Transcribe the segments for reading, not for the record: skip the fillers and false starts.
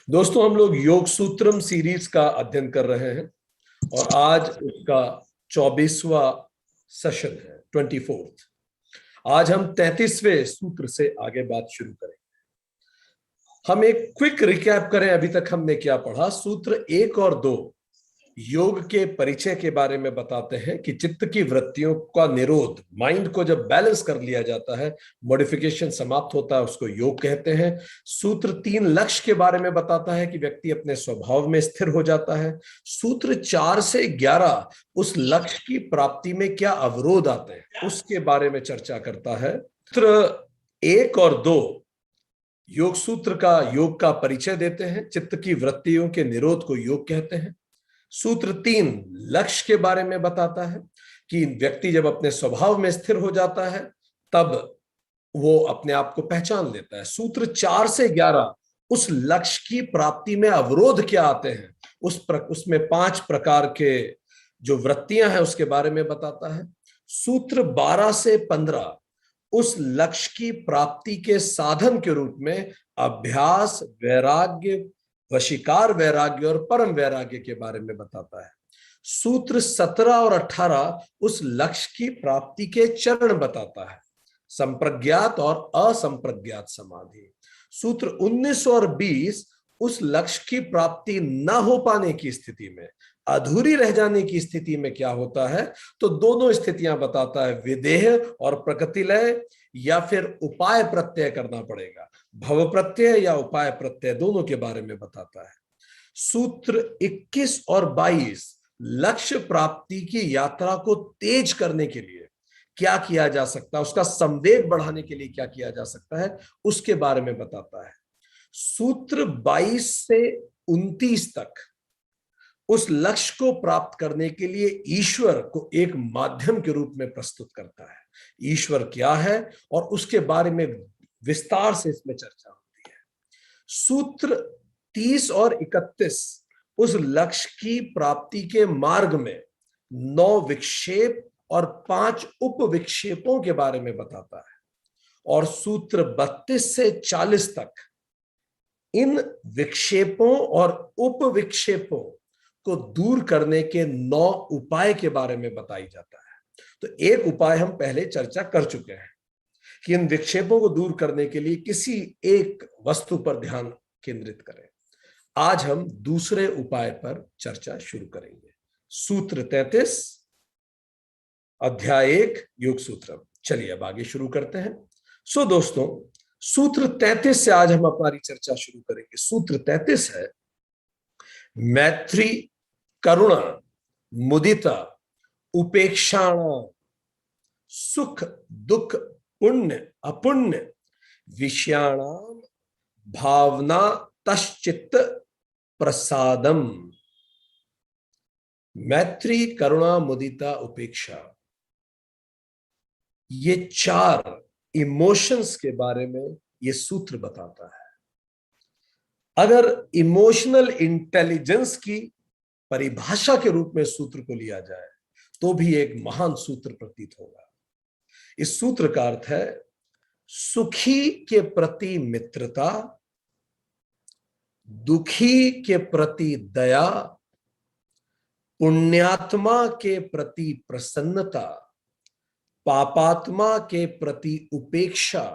दोस्तों, हम लोग योग सूत्रम सीरीज का अध्ययन कर रहे हैं और आज उसका 24वां सेशन है, 24th। आज हम 33वें सूत्र से आगे बात शुरू करेंगे। हम एक क्विक रिकैप करें, अभी तक हमने क्या पढ़ा। सूत्र 1 और 2 योग के परिचय के बारे में बताते हैं कि चित्त की वृत्तियों का निरोध, माइंड को जब बैलेंस कर लिया जाता है, मॉडिफिकेशन समाप्त होता है, उसको योग कहते हैं। सूत्र 3 लक्ष्य के बारे में बताता है कि व्यक्ति अपने स्वभाव में स्थिर हो जाता है। सूत्र 4 से 11 उस लक्ष्य की प्राप्ति में क्या अवरोध आते हैं उसके बारे में चर्चा करता है। सूत्र 1 और 2 योग सूत्र का योग का परिचय देते हैं। चित्त की वृत्तियों के निरोध को योग कहते हैं। सूत्र 3 लक्ष्य के बारे में बताता है कि व्यक्ति जब अपने स्वभाव में स्थिर हो जाता है तब वो अपने आप को पहचान लेता है। सूत्र 4 से 11 उस लक्ष्य की प्राप्ति में अवरोध क्या आते हैं, उसमें 5 प्रकार के जो वृत्तियां हैं उसके बारे में बताता है। सूत्र 12 से 15 उस लक्ष्य की प्राप्ति के साधन के रूप में अभ्यास, वैराग्य, वशीकार वैराग्य और परम वैराग्य के बारे में बताता है। सूत्र 17 और 18 उस लक्ष्य की प्राप्ति के चरण बताता है, संप्रज्ञात और असंप्रज्ञात समाधि। सूत्र 19 और 20 उस लक्ष्य की प्राप्ति न हो पाने की स्थिति में, अधूरी रह जाने की स्थिति में क्या होता है, तो दोनों स्थितियां बताता है, विदेह और प्रकृतिलय या फिर उपाय प्रत्यय करना पड़ेगा, भव प्रत्यय या उपाय प्रत्यय, दोनों के बारे में बताता है। सूत्र 21 और 22 लक्ष्य प्राप्ति की यात्रा को तेज करने के लिए क्या किया जा सकता है, उसका संवेग बढ़ाने के लिए क्या किया जा सकता है, उसके बारे में बताता है। सूत्र 22 से 29 तक उस लक्ष्य को प्राप्त करने के लिए ईश्वर को एक माध्यम के रूप में प्रस्तुत करता है। ईश्वर क्या है और उसके बारे में विस्तार से इसमें चर्चा होती है। सूत्र 30 और 31 उस लक्ष्य की प्राप्ति के मार्ग में 9 विक्षेप और 5 उप विक्षेपों के बारे में बताता है। और सूत्र 32 से 40 तक इन विक्षेपों और उप विक्षेपों को दूर करने के 9 उपाय के बारे में बताई जाता है। तो एक उपाय हम पहले चर्चा कर चुके हैं कि इन विक्षेपों को दूर करने के लिए किसी एक वस्तु पर ध्यान केंद्रित करें। आज हम दूसरे उपाय पर चर्चा शुरू करेंगे। सूत्र 33 अध्याय 1 योग सूत्र। चलिए अब आगे शुरू करते हैं। सो दोस्तों, सूत्र 33 से आज हम हमारी चर्चा शुरू करेंगे। सूत्र 33 है मैत्री, करुणा, मुदिता, उपेक्षाण, सुख दुख, पुण्य अपुण्य, विषयाणाम भावना तश्चित्त प्रसादम। मैत्री, करुणा, मुदिता, उपेक्षा, ये 4 इमोशंस के बारे में ये सूत्र बताता है। अगर इमोशनल इंटेलिजेंस की परिभाषा के रूप में सूत्र को लिया जाए तो भी एक महान सूत्र प्रतीत होगा। इस सूत्र का अर्थ है सुखी के प्रति मित्रता, दुखी के प्रति दया, पुण्यात्मा के प्रति प्रसन्नता, पापात्मा के प्रति उपेक्षा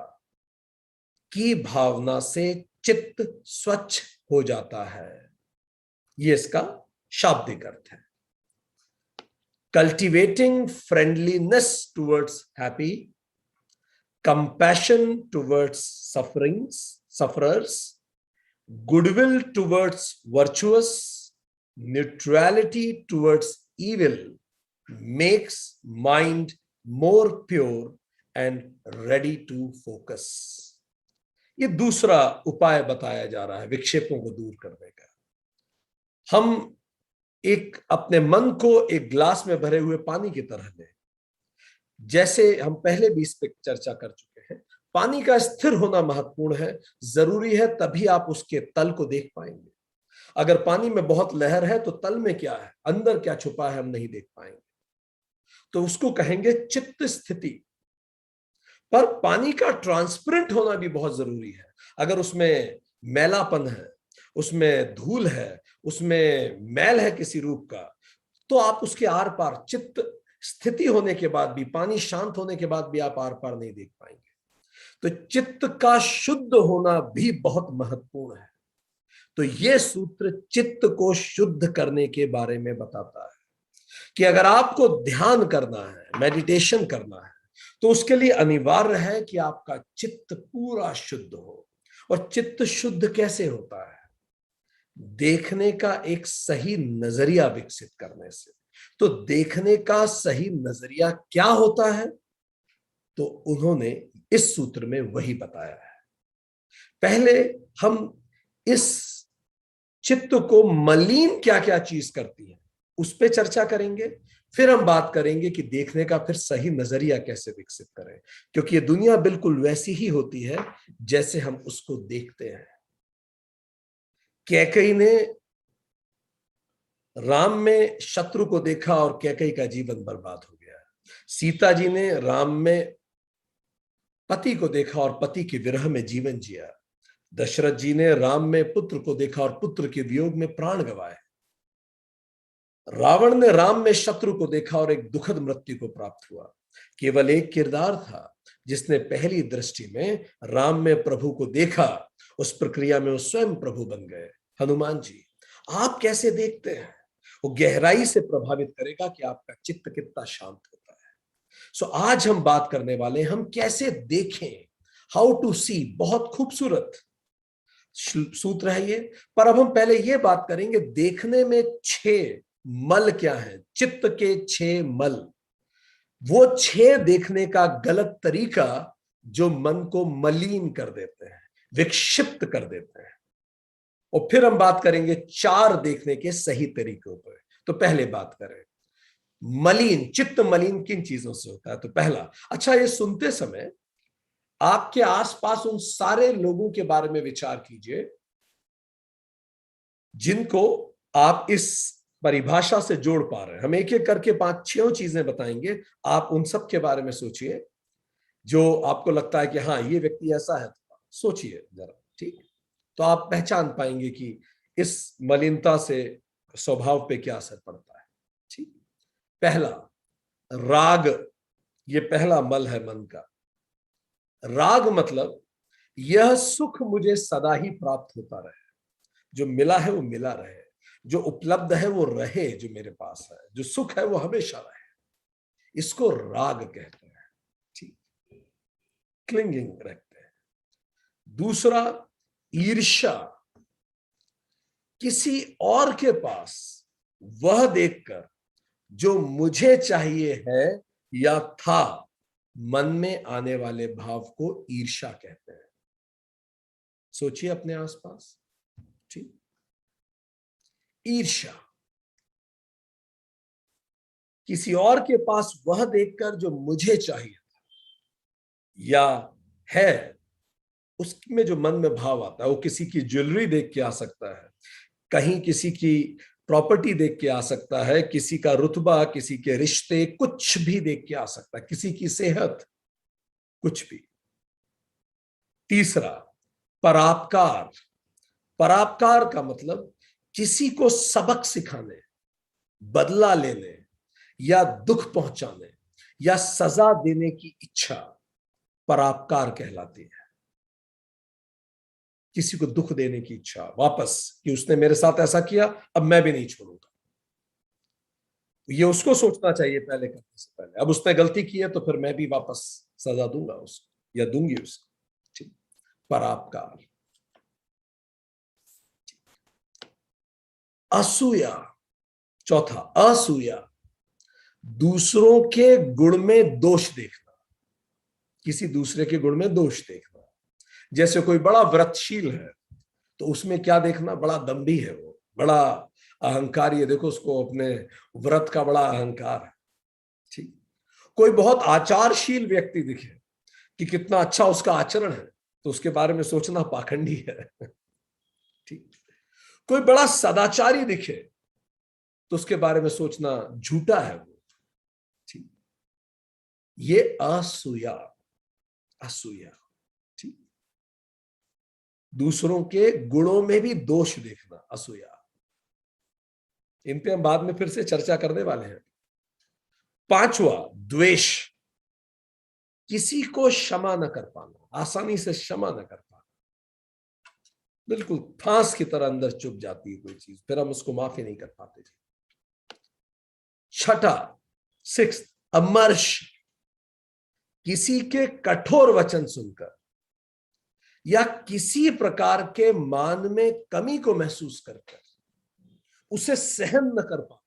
की भावना से चित्त स्वच्छ हो जाता है। ये इसका शाब्दिक अर्थ है। Cultivating friendliness towards happy, compassion towards sufferers, goodwill towards virtuous, neutrality towards evil makes mind more pure and ready to focus. ये दूसरा उपाय बताया जा रहा है विक्षेपों को दूर करने का। हम एक अपने मन को एक ग्लास में भरे हुए पानी की तरह लें। जैसे हम पहले भी इस पर चर्चा कर चुके हैं, पानी का स्थिर होना महत्वपूर्ण है, जरूरी है, तभी आप उसके तल को देख पाएंगे। अगर पानी में बहुत लहर है तो तल में क्या है, अंदर क्या छुपा है, हम नहीं देख पाएंगे। तो उसको कहेंगे चित्त स्थिति। पर पानी का ट्रांसपेरेंट होना भी बहुत जरूरी है। अगर उसमें मैलापन है उसमें धूल है, उसमें मैल है किसी रूप का, तो आप उसके आर पार, चित्त स्थिति होने के बाद भी, पानी शांत होने के बाद भी आप आर पार नहीं देख पाएंगे। तो चित्त का शुद्ध होना भी बहुत महत्वपूर्ण है। तो यह सूत्र चित्त को शुद्ध करने के बारे में बताता है कि अगर आपको ध्यान करना है, मेडिटेशन करना है, तो उसके लिए अनिवार्य है कि आपका चित्त पूरा शुद्ध हो। और चित्त शुद्ध कैसे होता है? देखने का एक सही नजरिया विकसित करने से। तो देखने का सही नजरिया क्या होता है? तो उन्होंने इस सूत्र में वही बताया है। पहले हम इस चित्त को मलिन क्या क्या चीज करती है उस पर चर्चा करेंगे। फिर हम बात करेंगे कि देखने का फिर सही नजरिया कैसे विकसित करें, क्योंकि ये दुनिया बिल्कुल वैसी ही होती है जैसे हम उसको देखते हैं। कैकई ने राम में शत्रु को देखा और कैकई का जीवन बर्बाद हो गया। सीता जी ने राम में पति को देखा और पति के विरह में जीवन जिया। दशरथ जी ने राम में पुत्र को देखा और पुत्र के वियोग में प्राण गंवाए। रावण ने राम में शत्रु को देखा और एक दुखद मृत्यु को प्राप्त हुआ। केवल एक किरदार था जिसने पहली दृष्टि में राम में प्रभु को देखा, उस प्रक्रिया में वो स्वयं प्रभु बन गए, हनुमान जी। आप कैसे देखते हैं वो गहराई से प्रभावित करेगा कि आपका चित्त कितना शांत होता है। सो आज हम बात करने वाले हैं हम कैसे देखें, हाउ टू सी। बहुत खूबसूरत सूत्र है ये। पर अब हम पहले ये बात करेंगे देखने में 6 मल क्या है, चित्त के 6 मल। वो 6 देखने का गलत तरीका जो मन को मलिन कर देते हैं, विक्षिप्त कर देते हैं। और फिर हम बात करेंगे 4 देखने के सही तरीकों पर। तो पहले बात करें मलिन, चित्त मलिन किन चीजों से होता है। तो पहला, अच्छा ये सुनते समय आपके आसपास उन सारे लोगों के बारे में विचार कीजिए जिनको आप इस परिभाषा से जोड़ पा रहे हैं। हम एक एक करके 5-6 चीजें बताएंगे, आप उन सब के बारे में सोचिए जो आपको लगता है कि हाँ ये व्यक्ति ऐसा है। सोचिए जरा, ठीक। तो आप पहचान पाएंगे कि इस मलिनता से स्वभाव पे क्या असर पड़ता है। ठीक। पहला, राग। ये पहला मल है मन का। राग मतलब यह सुख मुझे सदा ही प्राप्त होता रहे, जो मिला है वो मिला रहे, जो उपलब्ध है वो रहे, जो मेरे पास है, जो सुख है वो हमेशा रहे। इसको राग कहते हैं। ठीक, क्लिंगिंग रखते हैं। दूसरा, ईर्ष्या। किसी और के पास वह देखकर जो मुझे चाहिए है या था, मन में आने वाले भाव को ईर्ष्या कहते हैं। सोचिए अपने आसपास। ठीक, ईर्ष्या। किसी और के पास वह देखकर जो मुझे चाहिए था या है, उसमें जो मन में भाव आता है, वो किसी की ज्वेलरी देख के आ सकता है, कहीं किसी की प्रॉपर्टी देख के आ सकता है, किसी का रुतबा, किसी के रिश्ते, कुछ भी देख के आ सकता है, किसी की सेहत, कुछ भी। तीसरा, परापकार। परापकार का मतलब किसी को सबक सिखाने, बदला लेने या दुख पहुंचाने या सजा देने की इच्छा परापकार कहलाती है। किसी को दुख देने की इच्छा वापस, कि उसने मेरे साथ ऐसा किया, अब मैं भी नहीं छोड़ूंगा। ये उसको सोचना चाहिए पहले, करने से पहले। अब उसने गलती की है तो फिर मैं भी वापस सजा दूंगा उसको या दूंगी उसको। ठीक, परापकार। असूया। चौथा, असूया। दूसरों के गुण में दोष देखना, किसी दूसरे के गुण में दोष देखना। जैसे कोई बड़ा व्रतशील है तो उसमें क्या देखना, बड़ा दम्भी है वो, बड़ा अहंकारी है, देखो उसको अपने व्रत का बड़ा अहंकार है। ठीक। कोई बहुत आचारशील व्यक्ति दिखे कि कितना अच्छा उसका आचरण है, तो उसके बारे में सोचना पाखंडी है। ठीक। कोई बड़ा सदाचारी दिखे तो उसके बारे में सोचना झूठा है वो। ठीक। ये असूया। असूया। ठीक। दूसरों के गुणों में भी दोष देखना, असूया। इन पे हम बाद में फिर से चर्चा करने वाले हैं। पांचवा, द्वेष, किसी को क्षमा न कर पाना, आसानी से क्षमा न कर पाना, बिल्कुल फांस की तरह अंदर चुभ जाती है कोई चीज, फिर हम उसको माफी नहीं कर पाते। छठा, सिक्स, अमर्ष, किसी के कठोर वचन सुनकर या किसी प्रकार के मान में कमी को महसूस करकर उसे सहन न कर पाना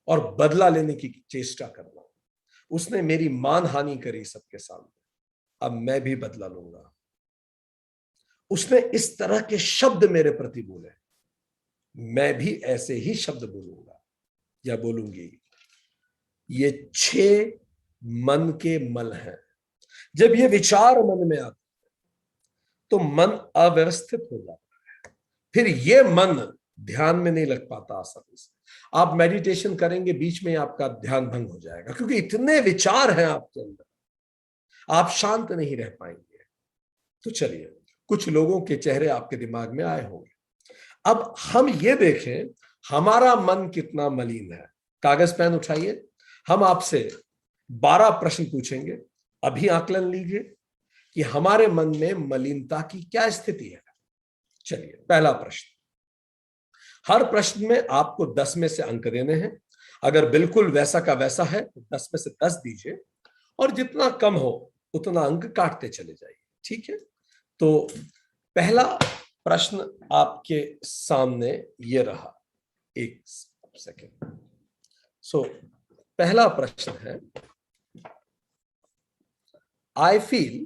और बदला लेने की चेष्टा करना। उसने मेरी मान हानि करी सबके सामने, अब मैं भी बदला लूंगा। उसने इस तरह के शब्द मेरे प्रति बोले, मैं भी ऐसे ही शब्द बोलूंगा या बोलूंगी। ये 6 मन के मल हैं। जब ये विचार मन में आते तो मन अव्यवस्थित हो जाता है, फिर ये मन ध्यान में नहीं लग पाता आसानी से। आप मेडिटेशन करेंगे, बीच में आपका ध्यान भंग हो जाएगा, क्योंकि इतने विचार हैं आपके अंदर, आप शांत नहीं रह पाएंगे। तो चलिए, कुछ लोगों के चेहरे आपके दिमाग में आए होंगे। अब हम ये देखें हमारा मन कितना मलिन है। कागज पेन उठाइए, हम आपसे 12 प्रश्न पूछेंगे। अभी आकलन लीजिए कि हमारे मन में मलिनता की क्या स्थिति है। चलिए, पहला प्रश्न। हर प्रश्न में आपको 10 में से अंक देने हैं। अगर बिल्कुल वैसा का वैसा है तो 10 में से 10 दीजिए, और जितना कम हो उतना अंक काटते चले जाइए। ठीक है, तो पहला प्रश्न आपके सामने ये रहा। एक सेकेंड। पहला प्रश्न है, I feel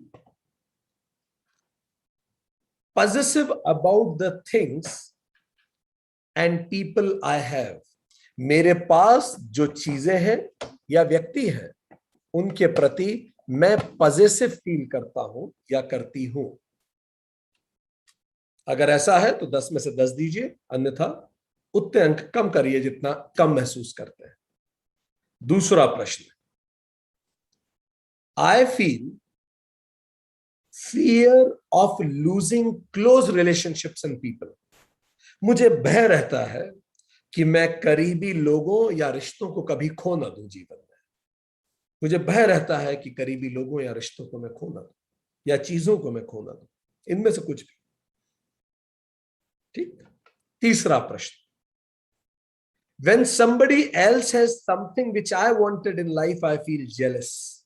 possessive about the things and people I have. मेरे पास जो चीजें हैं या व्यक्ति हैं उनके प्रति मैं पजेसिव फील करता हूं या करती हूं। अगर ऐसा है तो 10 में से 10 दीजिए, अन्यथा उतने अंक कम करिए जितना कम महसूस करते हैं। दूसरा प्रश्न, I feel fear of losing close relationships and people. मुझे भय रहता है कि मैं करीबी लोगों या रिश्तों को कभी खो ना दूं जीवन में। मुझे भय रहता है कि करीबी लोगों या रिश्तों को मैं खो ना दूं या चीजों को मैं खो ना दूं, इनमें से कुछ भी। ठीक। तीसरा प्रश्न, when somebody else has something which I wanted in life, I feel jealous.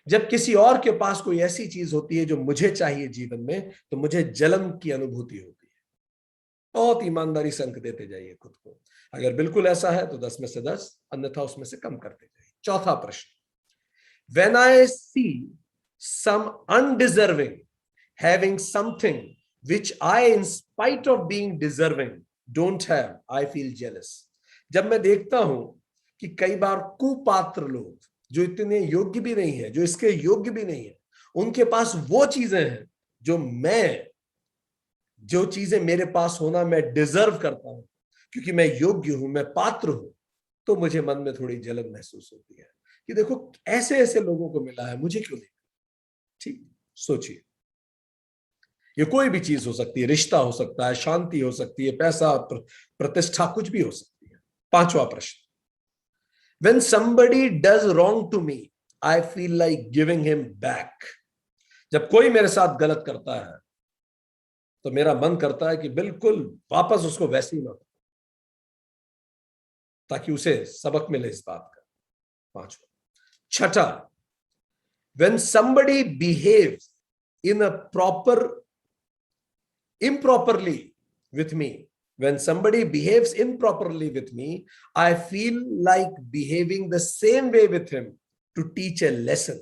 जब किसी और के पास कोई ऐसी चीज होती है जो मुझे चाहिए जीवन में, तो मुझे जलन की अनुभूति होती है। बहुत ईमानदारी से अंक देते जाइए खुद को। अगर बिल्कुल ऐसा है तो 10 में से 10, अन्यथा उसमें से कम करते जाइए। चौथा प्रश्न, when I see some undeserving having something which I in spite of being deserving don't have, I feel jealous. जब मैं देखता हूं कि कई बार कुपात्र लोग जो इतने योग्य भी नहीं है, जो इसके योग्य भी नहीं है, उनके पास वो चीजें हैं जो चीजें मेरे पास होना मैं डिजर्व करता हूं, क्योंकि मैं योग्य हूं, मैं पात्र हूं, तो मुझे मन में थोड़ी जलन महसूस होती है कि देखो ऐसे ऐसे लोगों को मिला है, मुझे क्यों नहीं। ठीक, सोचिए, ये कोई भी चीज हो सकती है, रिश्ता हो सकता है, शांति हो सकती है, पैसा, प्रतिष्ठा, कुछ भी हो सकती है। पांचवा प्रश्न, when somebody does wrong to me, I feel like giving him back. जब कोई मेरे साथ गलत करता है तो मेरा मन करता है कि बिल्कुल वापस उसको वैसे ही मारो, ताकि उसे सबक मिले इस बात का। पांचवा। छठा, when somebody behaves in a improperly with me, when somebody behaves improperly with me, I feel like behaving the same way with him to teach a lesson.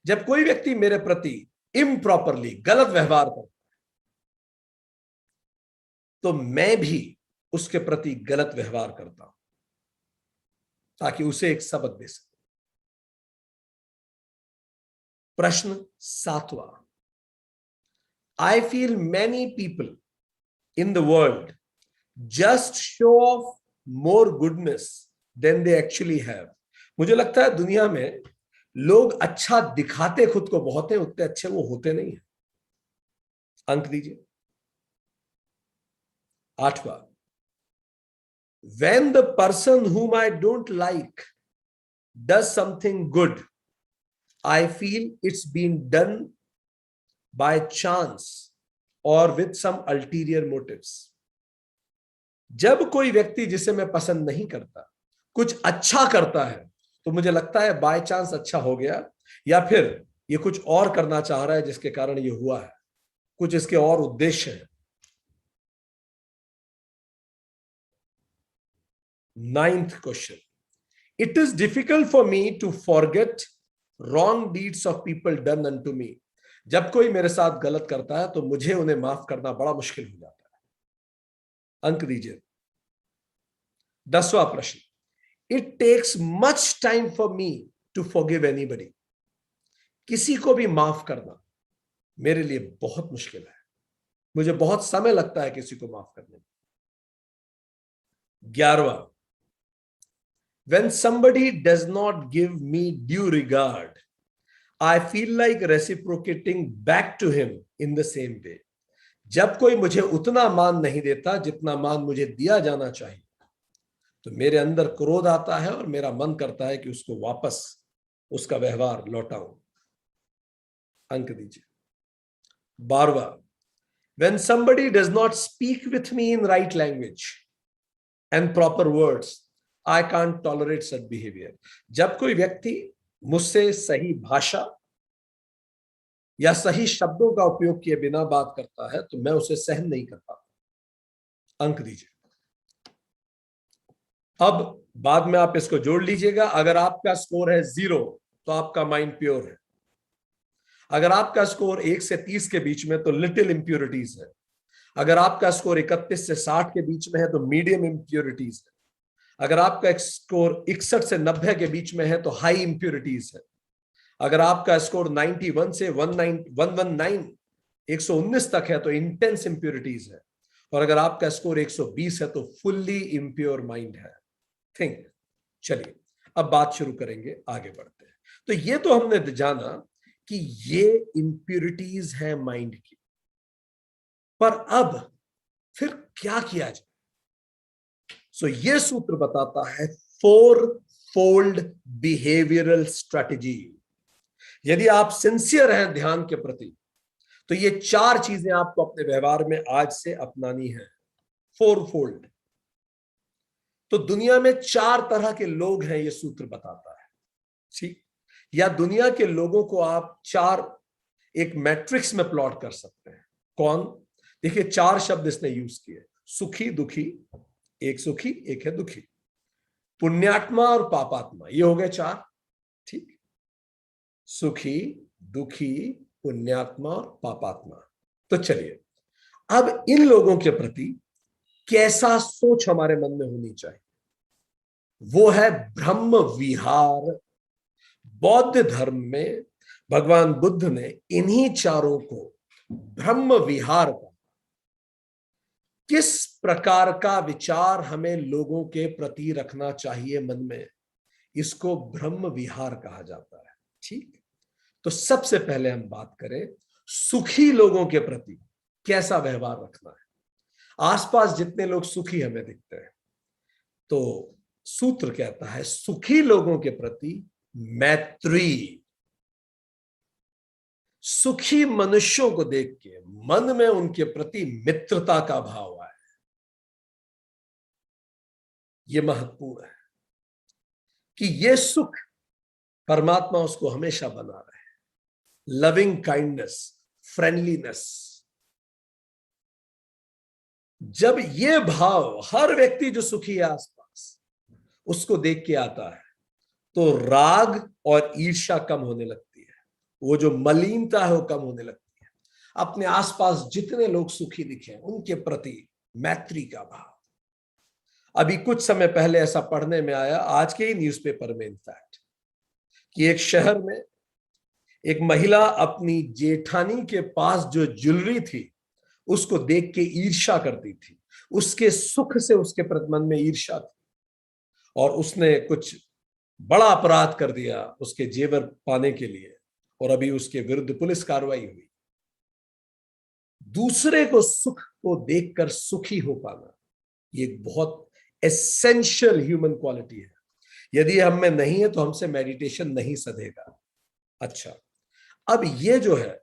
जब कोई व्यक्ति मेरे प्रति improperly गलत व्यवहार करता है तो मैं भी उसके प्रति गलत व्यवहार करता हूं, ताकि उसे एक सबक दे सके। प्रश्न सातवां, I feel many people in the world just show off more goodness than they actually have. मुझे लगता है दुनिया में लोग अच्छा दिखाते खुद को बहुत हैं, उतने अच्छे वो होते नहीं हैं। अंक दीजिए। 8वां, when the person whom I don't like does something good, I feel it's been done by chance or with some ulterior motives. जब कोई व्यक्ति जिसे मैं पसंद नहीं करता कुछ अच्छा करता है तो मुझे लगता है बाय चांस अच्छा हो गया, या फिर ये कुछ और करना चाह रहा है जिसके कारण ये हुआ है, कुछ इसके और उद्देश्य है। 9th question, it is difficult for me to forget wrong deeds of people done unto me. जब कोई मेरे साथ गलत करता है तो मुझे उन्हें माफ करना बड़ा मुश्किल हो जाता है। अंक दीजिए। 10वां प्रश्न, it takes much time for me to forgive anybody. किसी को भी माफ करना मेरे लिए बहुत मुश्किल है, मुझे बहुत समय लगता है किसी को माफ करने में। 11वां, when somebody does not give me due regard, I feel like reciprocating back to him in the same way. जब कोई मुझे उतना मान नहीं देता जितना मान मुझे दिया जाना चाहिए तो मेरे अंदर क्रोध आता है और मेरा मन करता है कि उसको वापस उसका व्यवहार लौटाऊं। अंक दीजिए। 12वां, when somebody does not speak with me in right language and proper words, I can't tolerate such behavior. जब कोई व्यक्ति मुझसे सही भाषा या सही शब्दों का उपयोग किए बिना बात करता है तो मैं उसे सहन नहीं कर पाता। अंक दीजिए। अब बाद में आप इसको जोड़ लीजिएगा। अगर आपका स्कोर है 0 तो आपका माइंड प्योर है, अगर आपका स्कोर 1 से 30 के बीच में तो लिटिल इंप्योरिटीज है, अगर आपका स्कोर 31 से 60 के बीच में है तो मीडियम इंप्योरिटीज है, अगर आपका स्कोर 61 से 90 के बीच में है तो हाई इंप्योरिटीज है, अगर आपका स्कोर 91 से 119 तक है तो इंटेंस इंप्योरिटीज है, और अगर आपका स्कोर 120 है तो फुल्ली इंप्योर माइंड है। थिंक। चलिए अब बात शुरू करेंगे, आगे बढ़ते हैं। तो ये तो हमने जाना कि ये इंप्योरिटीज है माइंड की, पर अब फिर क्या किया जाए? सो ये सूत्र बताता है 4 फोल्ड बिहेवियरल स्ट्रेटेजी। यदि आप सिंसियर हैं ध्यान के प्रति तो ये 4 चीजें आपको अपने व्यवहार में आज से अपनानी है। 4 फोल्ड। तो दुनिया में 4 तरह के लोग हैं, ये सूत्र बताता है, ठीक? या दुनिया के लोगों को आप 4 एक मैट्रिक्स में प्लॉट कर सकते हैं। कौन? देखिए 4 शब्द इसने यूज किए, सुखी दुखी, एक सुखी एक है दुखी, पुण्यात्मा और पापात्मा, ये हो गए 4, ठीक? सुखी, दुखी, पुण्यात्मा और पापात्मा। तो चलिए अब इन लोगों के प्रति कैसा सोच हमारे मन में होनी चाहिए, वो है ब्रह्म विहार। बौद्ध धर्म में भगवान बुद्ध ने इन्हीं 4 को ब्रह्म विहार का, किस प्रकार का विचार हमें लोगों के प्रति रखना चाहिए मन में, इसको ब्रह्म विहार कहा जाता है, ठीक? तो सबसे पहले हम बात करें सुखी लोगों के प्रति कैसा व्यवहार रखना है। आसपास जितने लोग सुखी हमें दिखते हैं तो सूत्र कहता है सुखी लोगों के प्रति मैत्री। सुखी मनुष्यों को देख के मन में उनके प्रति मित्रता का भाव आए, यह महत्वपूर्ण है कि यह सुख परमात्मा उसको हमेशा बना रहे। लविंग काइंडनेस, फ्रेंडलीनेस, जब यह भाव हर व्यक्ति जो सुखी है आसपास उसको देख के आता है तो राग और ईर्ष्या कम होने लगती है, वो जो मलिनता है वो कम होने लगती है। अपने आसपास जितने लोग सुखी दिखे उनके प्रति मैत्री का भाव। अभी कुछ समय पहले ऐसा पढ़ने में आया, आज के ही न्यूज़पेपर में इनफैक्ट, कि एक शहर में एक महिला अपनी जेठानी के पास जो ज्वेलरी थी उसको देख के ईर्ष्या करती थी, उसके सुख से उसके मन में ईर्ष्या थी और उसने कुछ बड़ा अपराध कर दिया उसके जेवर पाने के लिए, और अभी उसके विरुद्ध पुलिस कार्रवाई हुई। दूसरे को सुख को देखकर सुखी हो पाना, ये एक बहुत एसेंशियल ह्यूमन क्वालिटी है। यदि हम में नहीं है तो हमसे मेडिटेशन नहीं सधेगा। अच्छा, अब ये जो है,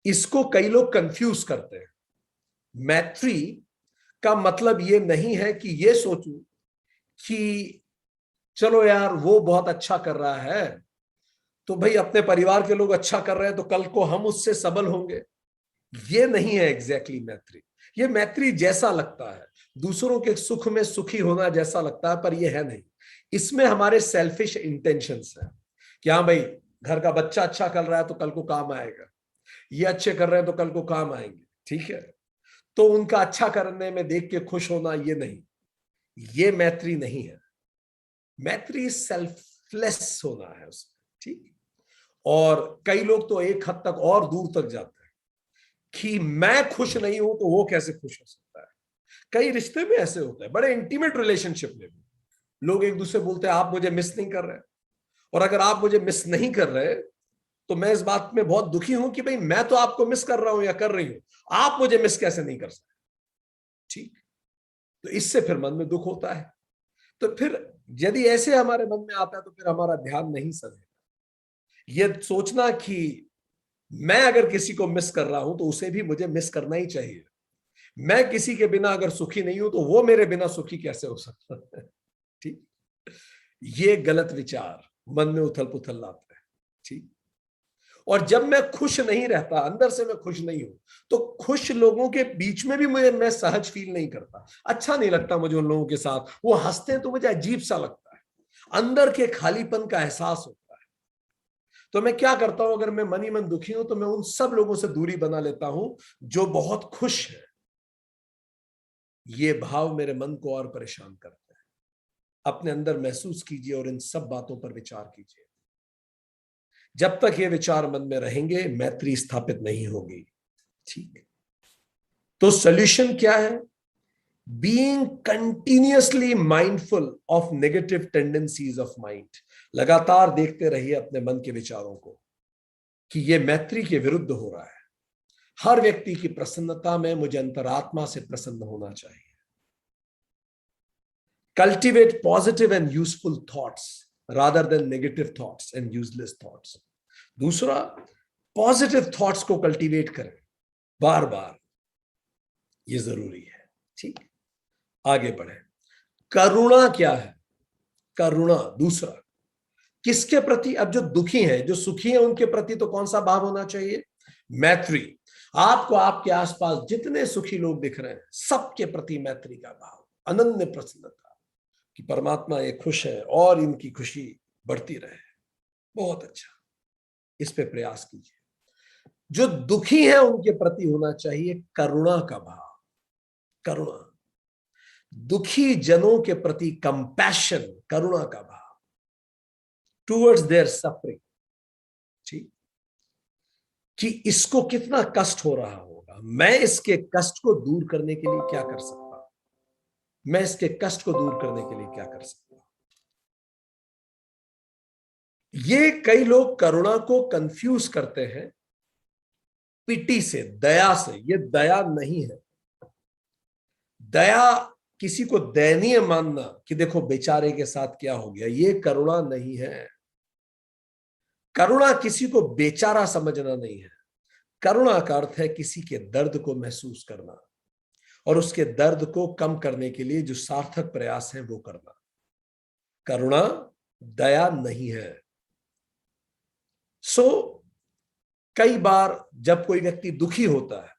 इसको कई लोग कंफ्यूज करते हैं। मैत्री का मतलब ये नहीं है कि ये सोचूं कि चलो यार वो बहुत अच्छा कर रहा है तो भाई अपने परिवार के लोग अच्छा कर रहे हैं तो कल को हम उससे सबल होंगे। ये नहीं है एग्जैक्टली मैत्री। ये मैत्री जैसा लगता है, दूसरों के सुख में सुखी होना जैसा लगता है, पर ये है नहीं। इसमें हमारे सेल्फिश इंटेंशंस हैं कि हाँ भाई, घर का बच्चा अच्छा कर रहा है तो कल को काम आएगा, ये अच्छे कर रहे हैं तो कल को काम आएंगे, ठीक है, तो उनका अच्छा करने में देख के खुश होना, ये नहीं, ये मैत्री नहीं है। मैत्री सेल्फलेस होना है उसमें, ठीक। और कई लोग तो एक हद तक और दूर तक जाते हैं कि मैं खुश नहीं हूं तो वो कैसे खुश हो सकता है। कई रिश्ते में ऐसे होता है, बड़े इंटीमेट रिलेशनशिप में भी लोग एक दूसरे बोलते हैं आप मुझे मिस नहीं कर रहे, और अगर आप मुझे मिस नहीं कर रहे तो मैं इस बात में बहुत दुखी हूं कि भाई मैं तो आपको मिस कर रहा हूं या कर रही हूं, आप मुझे मिस कैसे नहीं कर सकते, ठीक। तो इससे फिर मन में दुख होता है। तो फिर यदि ऐसे हमारे मन में आता है तो फिर हमारा ध्यान नहीं सधेगा। ये सोचना कि मैं अगर किसी को मिस कर रहा हूं तो उसे भी मुझे मिस करना ही चाहिए, मैं किसी के बिना अगर सुखी नहीं हूं तो वो मेरे बिना सुखी कैसे हो सकता है, ठीक। ये गलत विचार मन में उथल पुथल लाते हैं, ठीक। और जब मैं खुश नहीं रहता, अंदर से मैं खुश नहीं हूं, तो खुश लोगों के बीच में भी मैं सहज फील नहीं करता, अच्छा नहीं लगता मुझे उन लोगों के साथ। वो हंसते हैं तो मुझे अजीब सा लगता है, अंदर के खालीपन का एहसास होता है। तो मैं क्या करता हूं, अगर मैं मन ही मन दुखी हूं तो मैं उन सब लोगों से दूरी बना लेता हूं जो बहुत खुश है। ये भाव मेरे मन को और परेशान करते हैं। अपने अंदर महसूस कीजिए और इन सब बातों पर विचार कीजिए। जब तक ये विचार मन में रहेंगे मैत्री स्थापित नहीं होगी, ठीक। तो सॉल्यूशन क्या है? Being continuously mindful of negative tendencies of mind. लगातार देखते रहिए अपने मन के विचारों को कि ये मैत्री के विरुद्ध हो रहा है। हर व्यक्ति की प्रसन्नता में मुझे अंतरात्मा से प्रसन्न होना चाहिए। Cultivate positive and useful thoughts rather than negative thoughts and useless thoughts. दूसरा, पॉजिटिव थॉट्स को कल्टीवेट करें बार बार, ये जरूरी है, ठीक। आगे बढ़े। करुणा क्या है? करुणा दूसरा, किसके प्रति? अब जो दुखी हैं, जो सुखी हैं, उनके प्रति तो कौन सा भाव होना चाहिए? मैत्री। आपको आपके आसपास जितने सुखी लोग दिख रहे हैं सबके प्रति मैत्री का भाव, अनन्य प्रसन्नता कि परमात्मा ये खुश है और इनकी खुशी बढ़ती रहे। बहुत अच्छा, इस पे प्रयास कीजिए। जो दुखी है उनके प्रति होना चाहिए करुणा का भाव, करुणा। दुखी जनों के प्रति कंपैशन, करुणा का भाव टुवर्ड्स देयर सफरिंग, ठीक। कि इसको कितना कष्ट हो रहा होगा, मैं इसके कष्ट को दूर करने के लिए क्या कर सकता हूं, मैं इसके कष्ट को दूर करने के लिए क्या कर सकता हूं। ये कई लोग करुणा को कंफ्यूज करते हैं पिटी से, दया से। ये दया नहीं है। दया किसी को दयनीय मानना कि देखो बेचारे के साथ क्या हो गया, ये करुणा नहीं है। करुणा किसी को बेचारा समझना नहीं है। करुणा का अर्थ है किसी के दर्द को महसूस करना और उसके दर्द को कम करने के लिए जो सार्थक प्रयास है वो करना। करुणा दया नहीं है। कई बार जब कोई व्यक्ति दुखी होता है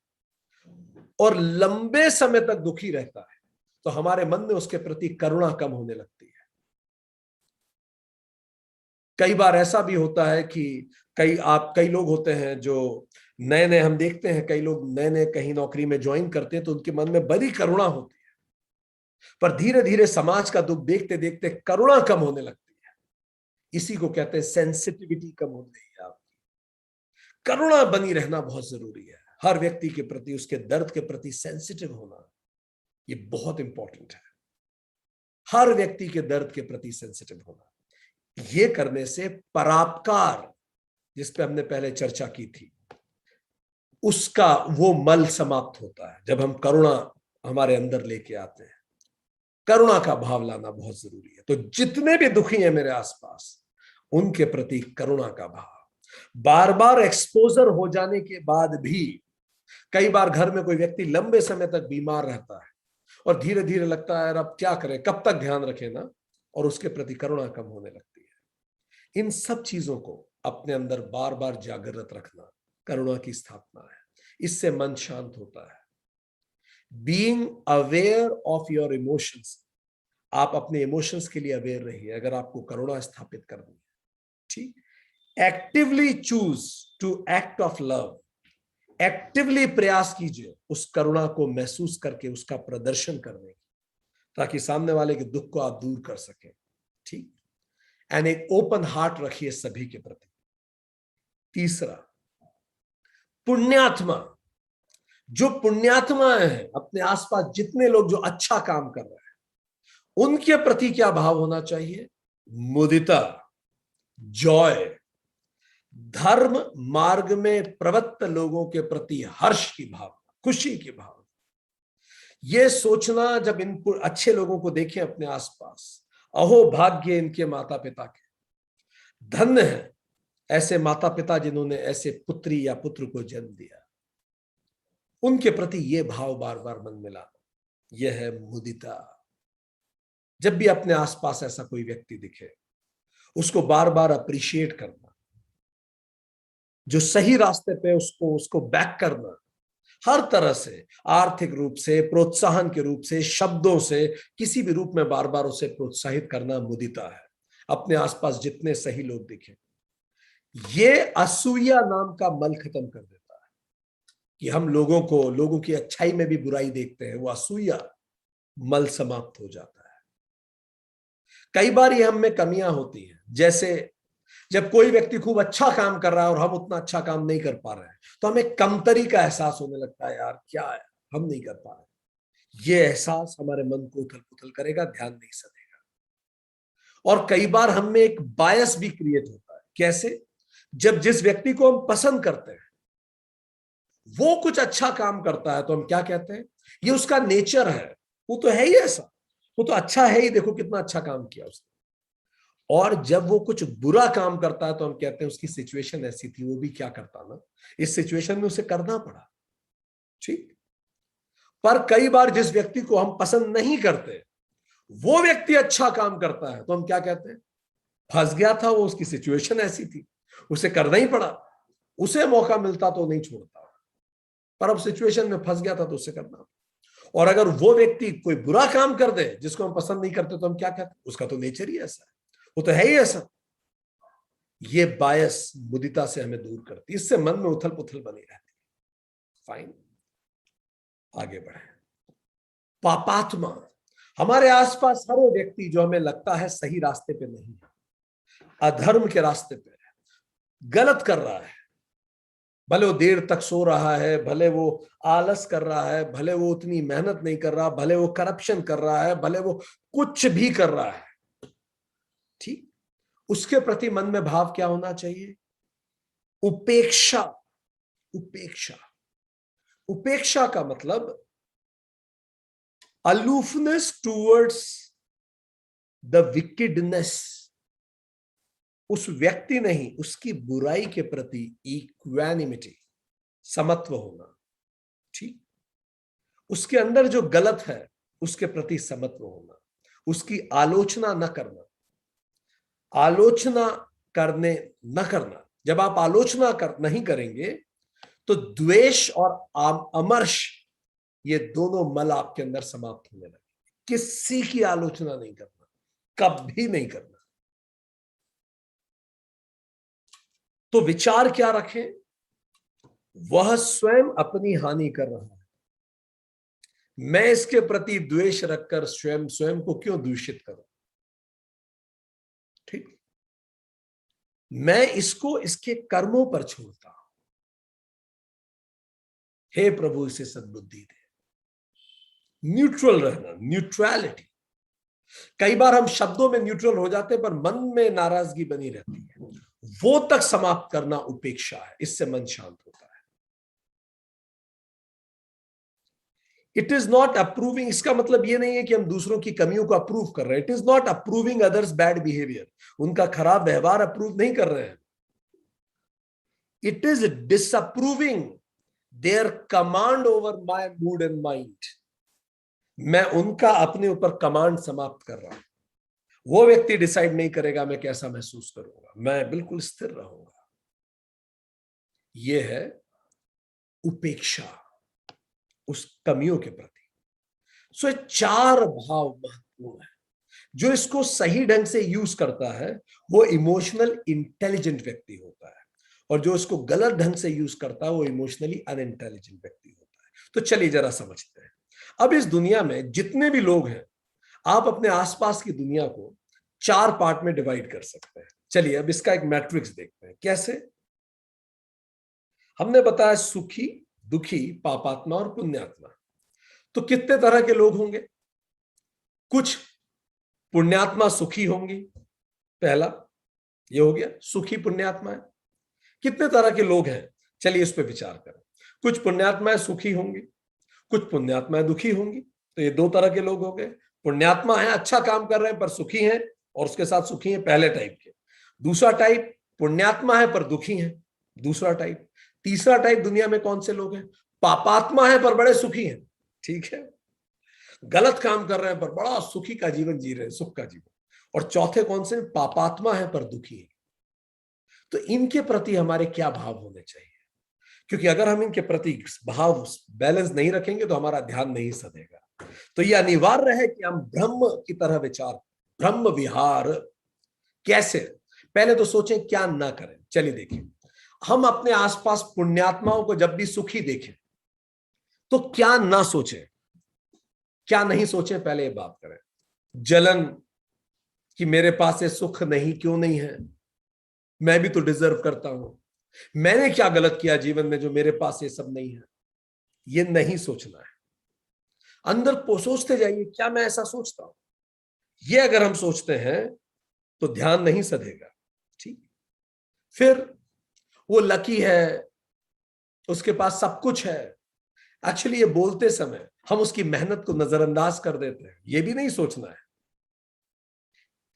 और लंबे समय तक दुखी रहता है तो हमारे मन में उसके प्रति करुणा कम होने लगती है। कई बार ऐसा भी होता है कि कई लोग होते हैं जो नए नए, हम देखते हैं कई लोग नए नए कहीं नौकरी में ज्वाइन करते हैं तो उनके मन में बड़ी करुणा होती है, पर धीरे धीरे समाज का दुख देखते देखते करुणा कम होने लगती है। इसी को कहते हैं सेंसिटिविटी कम हो गई है आपकी। करुणा बनी रहना बहुत जरूरी है। हर व्यक्ति के प्रति, उसके दर्द के प्रति सेंसिटिव होना, ये बहुत इंपॉर्टेंट है। हर व्यक्ति के दर्द के प्रति सेंसिटिव होना, ये करने से परापकार, जिस पे हमने पहले चर्चा की थी, उसका वो मल समाप्त होता है जब हम करुणा हमारे अंदर लेके आते हैं। करुणा का भाव लाना बहुत जरूरी है। तो जितने भी दुखी हैं मेरे आसपास, उनके प्रति करुणा का भाव। बार बार एक्सपोजर हो जाने के बाद भी, कई बार घर में कोई व्यक्ति लंबे समय तक बीमार रहता है और धीरे धीरे लगता है यार अब क्या करें, कब तक ध्यान रखें ना, और उसके प्रति करुणा कम होने लगती है। इन सब चीजों को अपने अंदर बार बार जागृत रखना करुणा की स्थापना है। इससे मन शांत होता है। Being aware of your emotions, आप अपने इमोशंस के लिए अवेयर रहिए अगर आपको करुणा स्थापित करनी है। ठीक। Actively choose to act of love, actively प्रयास कीजिए उस करुणा को महसूस करके उसका प्रदर्शन करने की, ताकि सामने वाले के दुख को आप दूर कर सकें। ठीक। एंड एक ओपन हार्ट रखिए सभी के प्रति। तीसरा, पुण्यात्मा। जो पुण्यात्माएं हैं, अपने आसपास जितने लोग जो अच्छा काम कर रहे हैं, उनके प्रति क्या भाव होना चाहिए? मुदिता, जॉय, धर्म मार्ग में प्रवृत्त लोगों के प्रति हर्ष की भावना, खुशी की भावना। यह सोचना, जब इन अच्छे लोगों को देखें अपने आसपास, अहो भाग्य इनके माता पिता के, धन्य है ऐसे माता पिता जिन्होंने ऐसे पुत्री या पुत्र को जन्म दिया। उनके प्रति यह भाव बार बार मन में लाना, यह है मुदिता। जब भी अपने आसपास ऐसा कोई व्यक्ति दिखे, उसको बार बार अप्रिशिएट करना, जो सही रास्ते पे उसको बैक करना, हर तरह से, आर्थिक रूप से, प्रोत्साहन के रूप से, शब्दों से, किसी भी रूप में बार बार उसे प्रोत्साहित करना मुदिता है। अपने आसपास जितने सही लोग दिखे, ये असूया नाम का मल खत्म कर देता है कि हम लोगों की अच्छाई में भी बुराई देखते हैं। वो असूया मल समाप्त हो जाता है। कई बार ये हम में कमियां होती हैं, जैसे जब कोई व्यक्ति खूब अच्छा काम कर रहा है और हम उतना अच्छा काम नहीं कर पा रहे हैं, तो हमें कमतरी का एहसास होने लगता है, यार क्या है, हम नहीं कर पा रहे। ये एहसास हमारे मन को उथल पुथल करेगा, ध्यान नहीं सदेगा। और कई बार हम में एक बायस भी क्रिएट होता है। कैसे? जब जिस व्यक्ति को हम पसंद करते हैं वो कुछ अच्छा काम करता है, तो हम क्या कहते हैं, ये उसका नेचर है, वो तो है ही ऐसा, वो तो अच्छा है ही, देखो कितना अच्छा काम किया उसने। और जब वो कुछ बुरा काम करता है तो हम कहते हैं उसकी सिचुएशन ऐसी थी, वो भी क्या करता ना, इस सिचुएशन में उसे करना पड़ा। ठीक। पर कई बार जिस व्यक्ति को हम पसंद नहीं करते, वो व्यक्ति अच्छा काम करता है, तो हम क्या कहते हैं, फंस गया था वो, उसकी सिचुएशन ऐसी थी, उसे करना ही पड़ा। उसे मौका मिलता तो नहीं छोड़ता, पर अब सिचुएशन में फंस गया था तो उसे करना। और अगर वो व्यक्ति कोई बुरा काम कर दे जिसको हम पसंद नहीं करते, तो हम क्या कहते हैं, उसका तो नेचर ही ऐसा है, वो तो है ही ऐसा। ये बायस मुदिता से हमें दूर करती, इससे मन में उथल पुथल बनी रहती। फाइन, आगे बढ़े। पापात्मा। हमारे आसपास हर वो व्यक्ति जो हमें लगता है सही रास्ते पे नहीं है, अधर्म के रास्ते पे है, गलत कर रहा है, भले वो देर तक सो रहा है, भले वो आलस कर रहा है, भले वो उतनी मेहनत नहीं कर रहा, भले वो करप्शन कर रहा है, भले वो कुछ भी कर रहा है। ठीक। उसके प्रति मन में भाव क्या होना चाहिए? उपेक्षा। उपेक्षा, उपेक्षा का मतलब अलोफनेस टूवर्ड्स द विकेडनेस। उस व्यक्ति नहीं, उसकी बुराई के प्रति इक्वानिमिटी, समत्व होना। ठीक। उसके अंदर जो गलत है उसके प्रति समत्व होना, उसकी आलोचना न करना, आलोचना करने न करना। जब आप आलोचना नहीं करेंगे तो द्वेष और अमर्ष, ये दोनों मल आपके अंदर समाप्त होने लगे। किसी की आलोचना नहीं करना, कभी नहीं करना। तो विचार क्या रखें? वह स्वयं अपनी हानि कर रहा है, मैं इसके प्रति द्वेष रखकर स्वयं को क्यों दूषित करूं? ठीक। मैं इसको इसके कर्मों पर छोड़ता हूं। हे प्रभु इसे सद्बुद्धि दे। न्यूट्रल रहना, न्यूट्रलिटी। कई बार हम शब्दों में न्यूट्रल हो जाते हैं पर मन में नाराजगी बनी रहती है, वो तक समाप्त करना उपेक्षा है। इससे मन शांत होता है। इट इज नॉट अप्रूविंग, इसका मतलब ये नहीं है कि हम दूसरों की कमियों को अप्रूव कर रहे हैं। It is not approving others bad behaviour, उनका खराब व्यवहार अप्रूव नहीं कर रहे हैं। It is disapproving their command over my mood and mind. मैं उनका अपने ऊपर कमांड समाप्त कर रहा हूं। वो व्यक्ति डिसाइड नहीं करेगा मैं कैसा महसूस करूंगा, मैं बिल्कुल स्थिर रहूंगा। यह है उपेक्षा उस कमियों के प्रति। सो 4 भाव महत्वपूर्ण है। जो इसको सही ढंग से यूज करता है वो इमोशनल इंटेलिजेंट व्यक्ति होता है, और जो इसको गलत ढंग से यूज करता है वो इमोशनली अनइंटेलिजेंट व्यक्ति होता है। तो चलिए जरा समझते हैं। अब इस दुनिया में जितने भी लोग हैं, आप अपने आसपास की दुनिया को 4 पार्ट में डिवाइड कर सकते हैं। चलिए अब इसका एक मैट्रिक्स देखते हैं। कैसे? हमने बताया सुखी, दुखी, पापात्मा और पुण्यात्मा। तो कितने तरह के लोग होंगे? कुछ पुण्यात्मा सुखी होंगी, पहला ये हो गया, सुखी पुण्यात्मा है। कितने तरह के लोग हैं? चलिए इस पे विचार करें। कुछ पुण्यात्माएं सुखी होंगी, कुछ पुण्यात्माएं दुखी होंगी। तो ये 2 तरह के लोग हो गए। पुण्यात्मा है, अच्छा काम कर रहे हैं पर सुखी हैं, और उसके साथ सुखी हैं, पहले टाइप के। दूसरा टाइप, पुण्यात्मा है पर दुखी हैं, दूसरा टाइप। तीसरा टाइप दुनिया में कौन से लोग हैं? पापात्मा है पर बड़े सुखी हैं, ठीक है, गलत काम कर रहे हैं पर बड़ा सुखी का जीवन जी रहे हैं, सुख का जीवन। और चौथे कौन से? पापात्मा है पर दुखी है। तो इनके प्रति हमारे क्या भाव होने चाहिए? क्योंकि अगर हम इनके प्रति भाव बैलेंस नहीं रखेंगे तो हमारा ध्यान नहीं सधेगा। तो यह अनिवार्य है कि हम ब्रह्म की तरह विचार, ब्रह्म विहार। कैसे? पहले तो सोचें क्या ना करें। चलिए देखिए, हम अपने आसपास पुण्यात्माओं को जब भी सुखी देखें तो क्या ना सोचें, क्या नहीं सोचें, पहले ये बात करें। जलन कि मेरे पास ये सुख नहीं, क्यों नहीं है, मैं भी तो डिजर्व करता हूं, मैंने क्या गलत किया जीवन में जो मेरे पास ये सब नहीं है, ये नहीं सोचना है। अंदर सोचते जाइए क्या मैं ऐसा सोचता हूं। ये अगर हम सोचते हैं तो ध्यान नहीं सधेगा, ठीक। फिर वो लकी है, उसके पास सब कुछ है। एक्चुअली ये बोलते समय हम उसकी मेहनत को नजरअंदाज कर देते हैं, ये भी नहीं सोचना है।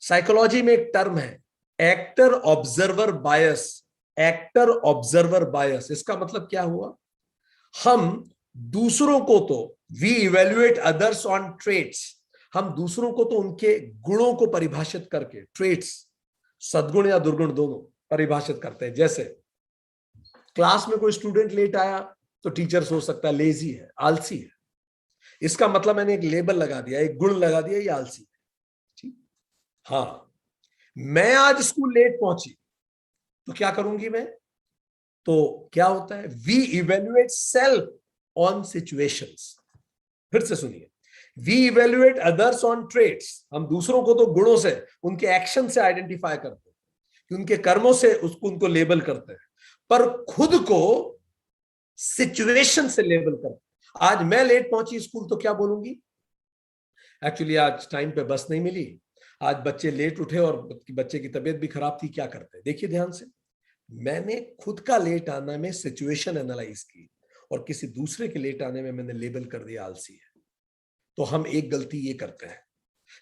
साइकोलॉजी में एक टर्म है actor observer bias. Actor observer bias, इसका मतलब क्या हुआ? हम दूसरों को तो we evaluate others on traits, हम दूसरों को तो उनके गुणों को परिभाषित करके, ट्रेट्स सद्गुण या दुर्गुण दोनों परिभाषित करते हैं। जैसे क्लास में कोई स्टूडेंट लेट आया तो टीचर सोच सकता है लेजी है, आलसी है। इसका मतलब मैंने एक लेबल लगा दिया, एक गुण लगा दिया, ये आलसी है, ठीक। हाँ, मैं आज स्कूल लेट पहुंची तो क्या करूंगी मैं? तो क्या होता है? We evaluate self on situations. फिर से सुनिए, we evaluate others on traits, हम दूसरों को तो गुणों से, उनके एक्शन से आइडेंटिफाई करते हैं, कि उनके कर्मों से उसको उनको लेबल करते हैं, पर खुद को सिचुएशन से लेबल करते हैं। आज मैं लेट पहुंची स्कूल तो क्या बोलूंगी? एक्चुअली आज टाइम पे बस नहीं मिली, आज बच्चे लेट उठे और बच्चे की तबीयत भी खराब थी, क्या करते हैं? देखिए ध्यान से, मैंने खुद का लेट आना में सिचुएशन एनालाइज की, और किसी दूसरे के लेट आने में मैंने लेबल कर दिया आलसी है। तो हम एक गलती ये करते हैं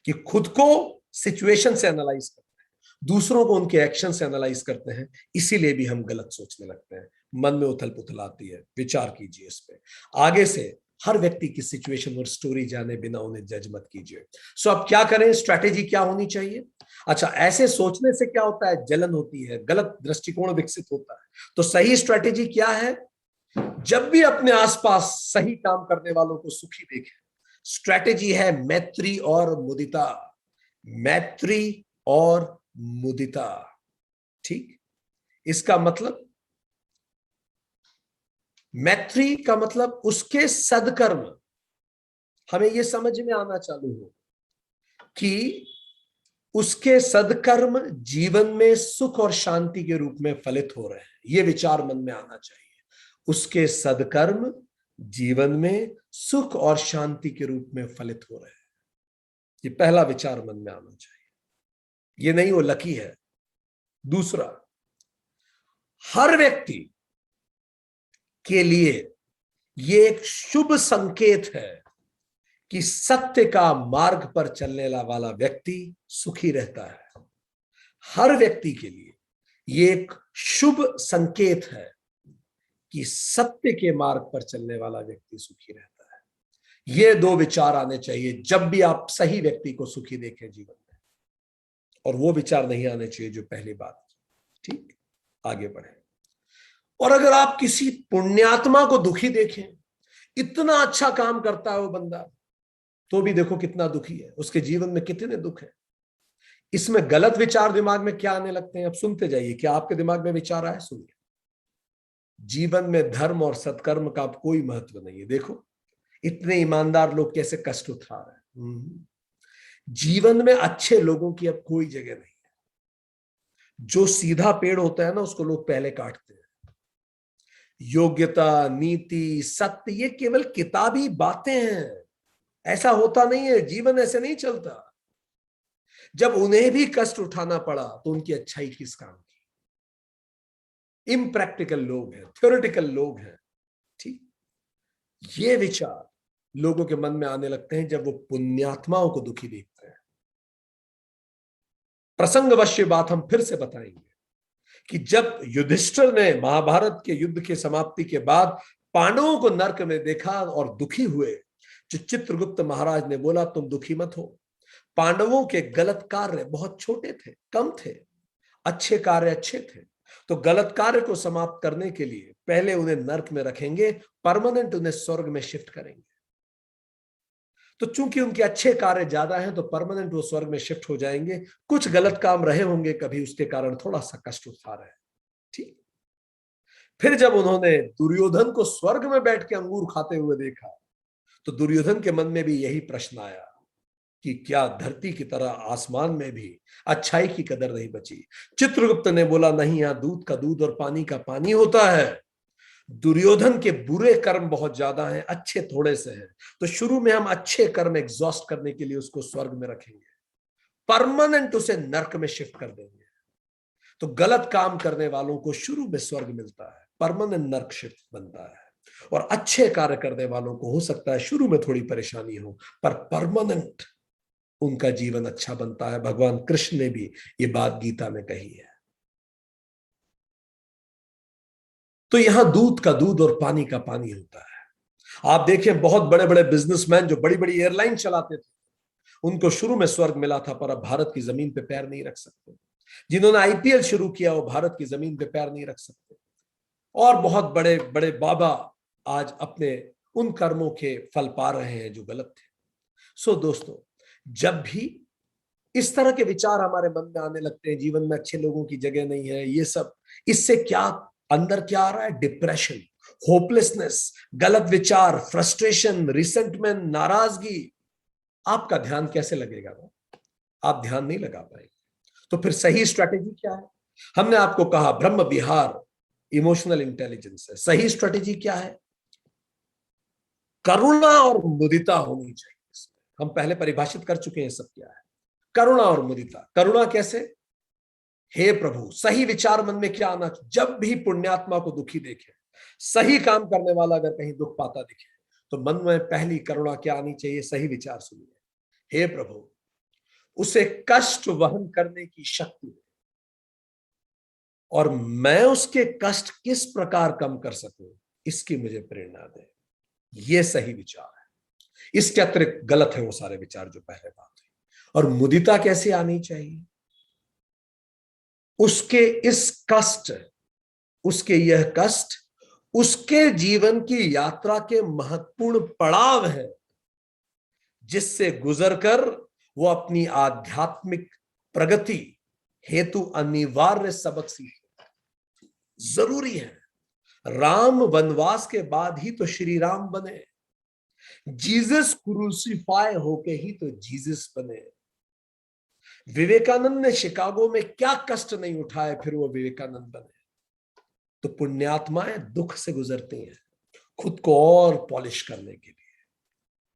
कि खुद को सिचुएशन से एनालाइज करते हैं, दूसरों को उनके एक्शन से एनालाइज करते हैं, इसीलिए भी हम गलत सोचने लगते हैं, मन में उथल पुथल आती है। विचार कीजिए इस पे। आगे से हर व्यक्ति की सिचुएशन और स्टोरी जाने बिना उन्हें जज मत कीजिए। सो अब क्या करें? स्ट्रैटेजी क्या होनी चाहिए? अच्छा, ऐसे सोचने से क्या होता है? जलन होती है, गलत दृष्टिकोण विकसित होता है। तो सही स्ट्रैटेजी क्या है? जब भी अपने आसपास सही काम करने वालों को सुखी देखें, स्ट्रैटेजी है मैत्री और मुदिता। मैत्री और मुदिता, ठीक। इसका मतलब, मैत्री का मतलब उसके सदकर्म हमें यह समझ में आना चालू हो कि उसके सदकर्म जीवन में सुख और शांति के रूप में फलित हो रहे हैं। यह विचार मन में आना चाहिए, उसके सदकर्म जीवन में सुख और शांति के रूप में फलित हो रहे हैं। ये पहला विचार मन में आना चाहिए। ये नहीं वो लकी है। दूसरा, हर व्यक्ति के लिए ये एक शुभ संकेत है कि सत्य का मार्ग पर चलने वाला व्यक्ति सुखी रहता है। हर व्यक्ति के लिए ये एक शुभ संकेत है कि सत्य के मार्ग पर चलने वाला व्यक्ति सुखी रहता है। ये दो विचार आने चाहिए जब भी आप सही व्यक्ति को सुखी देखें जीवन में, और वो विचार नहीं आने चाहिए जो पहली बात। ठीक, आगे बढ़े। और अगर आप किसी पुण्यात्मा को दुखी देखें, इतना अच्छा काम करता है वो बंदा, तो भी देखो कितना दुखी है, उसके जीवन में कितने दुख है। इसमें गलत विचार दिमाग में क्या आने लगते हैं, अब सुनते जाइए। क्या आपके दिमाग में विचार आए? सुनिए। जीवन में धर्म और सत्कर्म का अब कोई महत्व नहीं है। देखो इतने ईमानदार लोग कैसे कष्ट उठा रहे हैं। जीवन में अच्छे लोगों की अब कोई जगह नहीं है। जो सीधा पेड़ होता है ना, उसको लोग पहले काटते हैं। योग्यता, नीति, सत्य, ये केवल किताबी बातें हैं। ऐसा होता नहीं है, जीवन ऐसे नहीं चलता। जब उन्हें भी कष्ट उठाना पड़ा तो उनकी अच्छाई किस काम की? इम्प्रैक्टिकल लोग हैं, थ्योरेटिकल लोग हैं। ठीक, ये विचार लोगों के मन में आने लगते हैं जब वो पुण्यात्माओं को दुखी देखते हैं। प्रसंगवश बात हम फिर से बताएंगे कि जब युधिष्ठिर ने महाभारत के युद्ध की समाप्ति के बाद पांडवों को नर्क में देखा और दुखी हुए, जो चित्रगुप्त महाराज ने बोला तुम दुखी मत हो, पांडवों के गलत कार्य बहुत छोटे थे, कम थे, अच्छे कार्य अच्छे थे, तो गलत कार्य को समाप्त करने के लिए पहले उन्हें नर्क में रखेंगे, परमानेंट उन्हें स्वर्ग में शिफ्ट करेंगे। तो चूंकि उनके अच्छे कार्य ज्यादा हैं तो परमानेंट वो स्वर्ग में शिफ्ट हो जाएंगे। कुछ गलत काम रहे होंगे कभी, उसके कारण थोड़ा सा कष्ट उठा रहे हैं। ठीक, फिर जब उन्होंने दुर्योधन को स्वर्ग में बैठ के अंगूर खाते हुए देखा, तो दुर्योधन के मन में भी यही प्रश्न आया कि क्या धरती की तरह आसमान में भी अच्छाई की कदर नहीं बची? चित्रगुप्त ने बोला नहीं, यहां दूध का दूध और पानी का पानी होता है। दुर्योधन के बुरे कर्म बहुत ज्यादा हैं, अच्छे थोड़े से हैं, तो शुरू में हम अच्छे कर्म एग्जॉस्ट करने के लिए उसको स्वर्ग में रखेंगे, परमानेंट उसे नर्क में शिफ्ट कर देंगे। तो गलत काम करने वालों को शुरू में स्वर्ग मिलता है, परमानेंट नर्क शिफ्ट बनता है। और अच्छे कार्य करने वालों को हो सकता है शुरू में थोड़ी परेशानी हो, पर परमानेंट उनका जीवन अच्छा बनता है। भगवान कृष्ण ने भी ये बात गीता में कही है। तो यहां दूध का दूध और पानी का पानी होता है। आप देखें बहुत बड़े बड़े बिजनेसमैन जो बड़ी बड़ी एयरलाइन चलाते थे, उनको शुरू में स्वर्ग मिला था, पर अब भारत की जमीन पे पैर नहीं रख सकते। जिन्होंने आईपीएल शुरू किया वो भारत की जमीन पे पैर नहीं रख सकते। और बहुत बड़े बड़े बाबा आज अपने उन कर्मों के फल पा रहे हैं जो गलत थे। सो दोस्तों, जब भी इस तरह के विचार हमारे मन में आने लगते हैं, जीवन में अच्छे लोगों की जगह नहीं है, ये सब, इससे क्या अंदर क्या आ रहा है? डिप्रेशन, होपलेसनेस, गलत विचार, फ्रस्ट्रेशन, रिसेंटमेंट, नाराजगी। आपका ध्यान कैसे लगेगा? आप ध्यान नहीं लगा पाएंगे। तो फिर सही स्ट्रैटेजी क्या है? हमने आपको कहा ब्रह्म विहार इमोशनल इंटेलिजेंस है। सही स्ट्रैटेजी क्या है? करुणा और मुदिता होनी चाहिए। हम पहले परिभाषित कर चुके हैं सब क्या है। करुणा और मुदिता। करुणा कैसे? हे प्रभु, सही विचार मन में क्या आना? जब भी पुण्यात्मा को दुखी देखे, सही काम करने वाला अगर कहीं दुख पाता दिखे, तो मन में पहली करुणा क्या आनी चाहिए? सही विचार सुनिए, हे प्रभु उसे कष्ट वहन करने की शक्ति दे, और मैं उसके कष्ट किस प्रकार कम कर सकूं इसकी मुझे प्रेरणा दे। ये सही विचार है। इसके अतिरिक्त गलत है वो सारे विचार जो पहले बात हुई। और मुदिता कैसे आनी चाहिए? उसके इस कष्ट, उसके यह कष्ट उसके जीवन की यात्रा के महत्वपूर्ण पड़ाव है, जिससे गुजरकर वो अपनी आध्यात्मिक प्रगति हेतु अनिवार्य सबक सीखे। जरूरी है। राम वनवास के बाद ही तो श्री राम बने। जीसस क्रूसिफाई होके ही तो जीसस बने। विवेकानंद ने शिकागो में क्या कष्ट नहीं उठाए फिर वो विवेकानंद बने। तो पुण्यात्माएं दुख से गुजरती हैं खुद को और पॉलिश करने के लिए,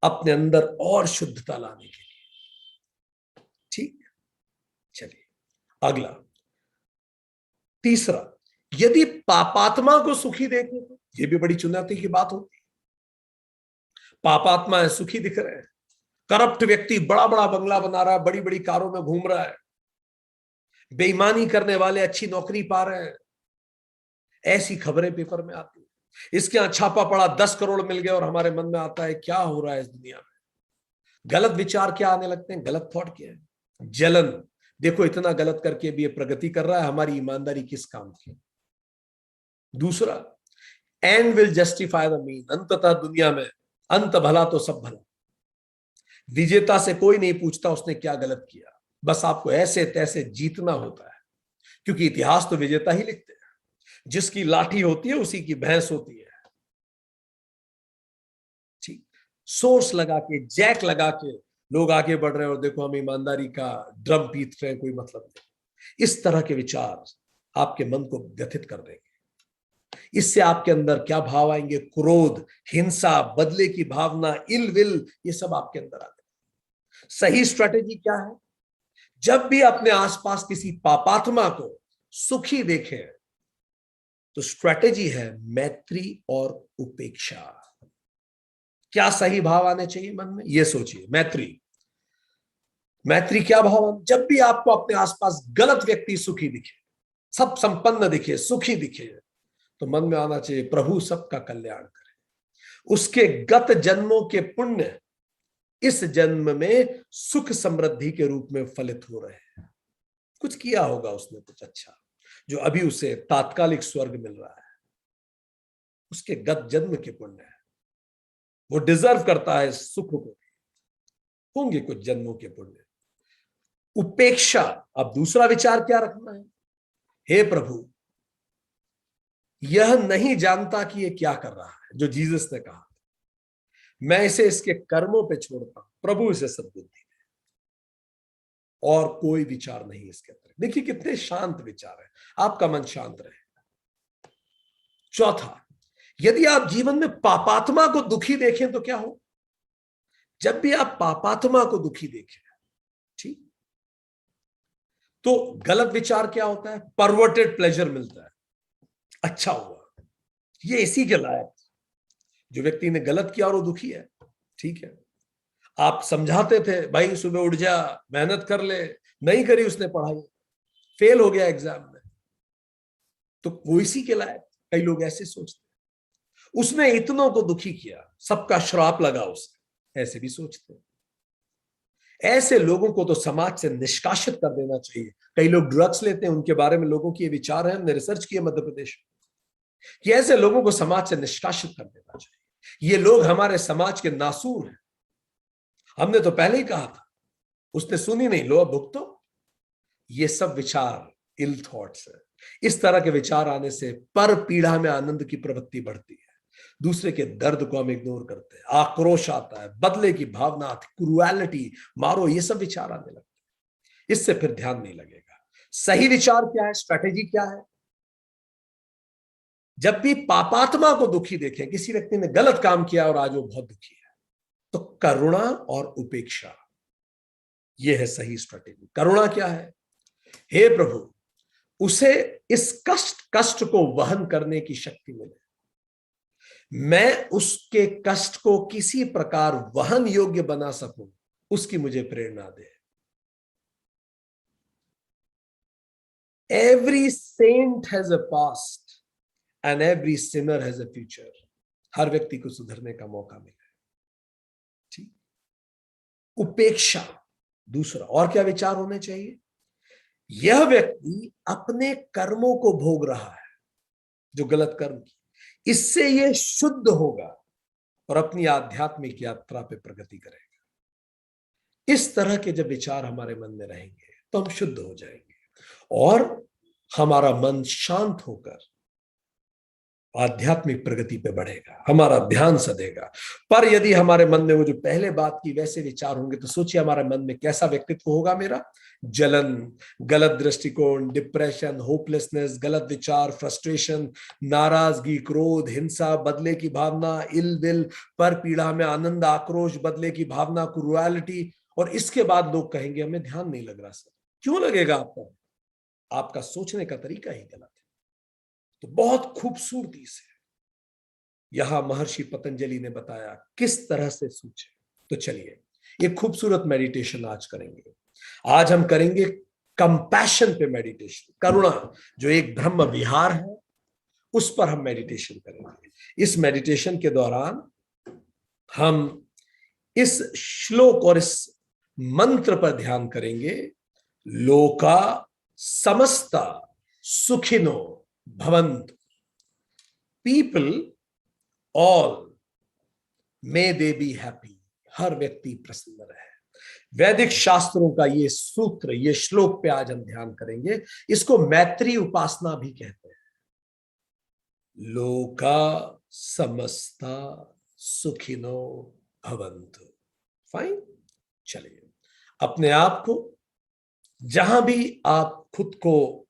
अपने अंदर और शुद्धता लाने के लिए। ठीक, चलिए अगला, तीसरा, यदि पापात्मा को सुखी देखें तो ये भी बड़ी चुनौती की बात होती है। पापात्मा है, सुखी दिख रहे हैं, करप्ट व्यक्ति बड़ा बड़ा बंगला बना रहा है, बड़ी बड़ी कारों में घूम रहा है, बेईमानी करने वाले अच्छी नौकरी पा रहे हैं, ऐसी खबरें पेपर में आती है। इसके यहां छापा पड़ा 10 करोड़ मिल गए, और हमारे मन में आता है क्या हो रहा है इस दुनिया में। गलत विचार क्या आने लगते हैं, गलत थॉट क्या है, जलन। देखो इतना गलत करके भी ये प्रगति कर रहा है, हमारी ईमानदारी किस काम की। दूसरा, and will justify the mean, अंततः दुनिया में अंत भला तो सब भला। विजेता से कोई नहीं पूछता उसने क्या गलत किया, बस आपको ऐसे तैसे जीतना होता है, क्योंकि इतिहास तो विजेता ही लिखते हैं। जिसकी लाठी होती है उसी की भैंस होती है। ठीक, सोर्स लगा के, जैक लगा के लोग आगे बढ़ रहे हैं, और देखो हम ईमानदारी का ड्रम पीट रहे हैं, कोई मतलब नहीं। इस तरह के विचार आपके मन को व्यथित कर देंगे। इससे आपके अंदर क्या भाव आएंगे, क्रोध, हिंसा, बदले की भावना, इल विल, ये सब आपके अंदर आते हैं। सही स्ट्रेटेजी क्या है, जब भी अपने आसपास किसी पापात्मा को सुखी देखें तो स्ट्रेटेजी है मैत्री और उपेक्षा। क्या सही भाव आने चाहिए मन में, यह सोचिए। मैत्री, मैत्री क्या भाव, जब भी आपको अपने आसपास गलत व्यक्ति सुखी दिखे, सब संपन्न दिखे, सुखी दिखे, तो मन में आना चाहिए प्रभु सबका कल्याण करे, उसके गत जन्मों के पुण्य इस जन्म में सुख समृद्धि के रूप में फलित हो रहे हैं। कुछ किया होगा उसने कुछ अच्छा, जो अभी उसे तात्कालिक स्वर्ग मिल रहा है, उसके गत जन्म के पुण्य है, वो डिजर्व करता है सुख को, होंगे कुछ जन्मों के पुण्य। उपेक्षा, अब दूसरा विचार क्या रखना है, हे प्रभु यह नहीं जानता कि ये क्या कर रहा है, जो जीसस ने कहा, मैं इसे इसके कर्मों पे छोड़ता हूं, प्रभु इसे सद्बुद्धि दे, और कोई विचार नहीं इसके अंदर। देखिए कितने शांत विचार है, आपका मन शांत रहे। चौथा, यदि आप जीवन में पापात्मा को दुखी देखें तो क्या हो, जब भी आप पापात्मा को दुखी देखें, ठीक, तो गलत विचार क्या होता है, परवर्टेड प्लेजर मिलता है, अच्छा हुआ, ये इसी के लायक, जो व्यक्ति ने गलत किया और वो दुखी है। ठीक है, आप समझाते थे भाई सुबह उठ जा, मेहनत कर ले, नहीं करी उसने पढ़ाई, फेल हो गया एग्जाम में, तो वो इसी के लायक। कई लोग ऐसे सोचते हैं, उसने इतनों को दुखी किया, सबका श्राप लगा उसे, ऐसे भी सोचते हैं। ऐसे लोगों को तो समाज से निष्कासित कर देना चाहिए। कई लोग ड्रग्स लेते हैं, उनके बारे में लोगों के विचार है, हमने रिसर्च किया मध्य प्रदेश में, कि ऐसे लोगों को समाज से निष्कासित कर देना चाहिए। ये लोग हमारे समाज के नासूर हैं, हमने तो पहले ही कहा था, उसने सुनी नहीं, लो अब भुगतो। ये सब विचार इल थॉट्स है। इस तरह के विचार आने से पर पीड़ा में आनंद की प्रवृत्ति बढ़ती है, दूसरे के दर्द को हम इग्नोर करते हैं, आक्रोश आता है, बदले की भावना आती, क्रूएलिटी, मारो, ये सब विचार आने लगते हैं। इससे फिर ध्यान नहीं लगेगा। सही विचार क्या है, स्ट्रैटेजी क्या है, जब भी पापात्मा को दुखी देखें, किसी व्यक्ति ने गलत काम किया और आज वो बहुत दुखी है, तो करुणा और उपेक्षा, यह है सही स्ट्रैटेजी। करुणा क्या है, हे प्रभु उसे इस कष्ट को वहन करने की शक्ति मिले, मैं उसके कष्ट को किसी प्रकार वहन योग्य बना सकूं, उसकी मुझे प्रेरणा दे। Every saint has a past and every sinner has a future. हर व्यक्ति को सुधरने का मौका मिले। ठीक, उपेक्षा दूसरा, और क्या विचार होने चाहिए, यह व्यक्ति अपने कर्मों को भोग रहा है, जो गलत कर्म की, इससे यह शुद्ध होगा और अपनी आध्यात्मिक यात्रा पे प्रगति करेगा। इस तरह के जब विचार हमारे मन में रहेंगे तो हम शुद्ध हो जाएंगे, और हमारा मन शांत होकर आध्यात्मिक प्रगति पे बढ़ेगा, हमारा ध्यान सधेगा। पर यदि हमारे मन में वो जो पहले बात की वैसे विचार होंगे, तो सोचिए हमारे मन में कैसा व्यक्तित्व होगा मेरा, जलन, गलत दृष्टिकोण, डिप्रेशन, होपलेसनेस, गलत विचार, फ्रस्ट्रेशन, नाराजगी, क्रोध, हिंसा, बदले की भावना, इल विल, पर पीड़ा में आनंद, आक्रोश, बदले की भावना, क्रूएलिटी। और इसके बाद लोग कहेंगे हमें ध्यान नहीं लग रहा। सर क्यों लगेगा आपको, आपका सोचने का तरीका ही गलत है। तो बहुत खूबसूरती से यहां महर्षि पतंजलि ने बताया किस तरह से सोचे। तो चलिए एक खूबसूरत मेडिटेशन आज करेंगे। आज हम करेंगे कंपैशन पे मेडिटेशन, करुणा जो एक ब्रह्म विहार है उस पर हम मेडिटेशन करेंगे। इस मेडिटेशन के दौरान हम इस श्लोक और इस मंत्र पर ध्यान करेंगे, लोका समस्ता सुखिनो भवन्तु, people all may they be happy, हर व्यक्ति प्रसन्न रहे। वैदिक शास्त्रों का ये सूत्र, ये श्लोक पे आज हम ध्यान करेंगे। इसको मैत्री उपासना भी कहते हैं। लोका समस्ता सुखिनो भवन्तु। फाइन, चलिए अपने आप को, जहां भी आप खुद को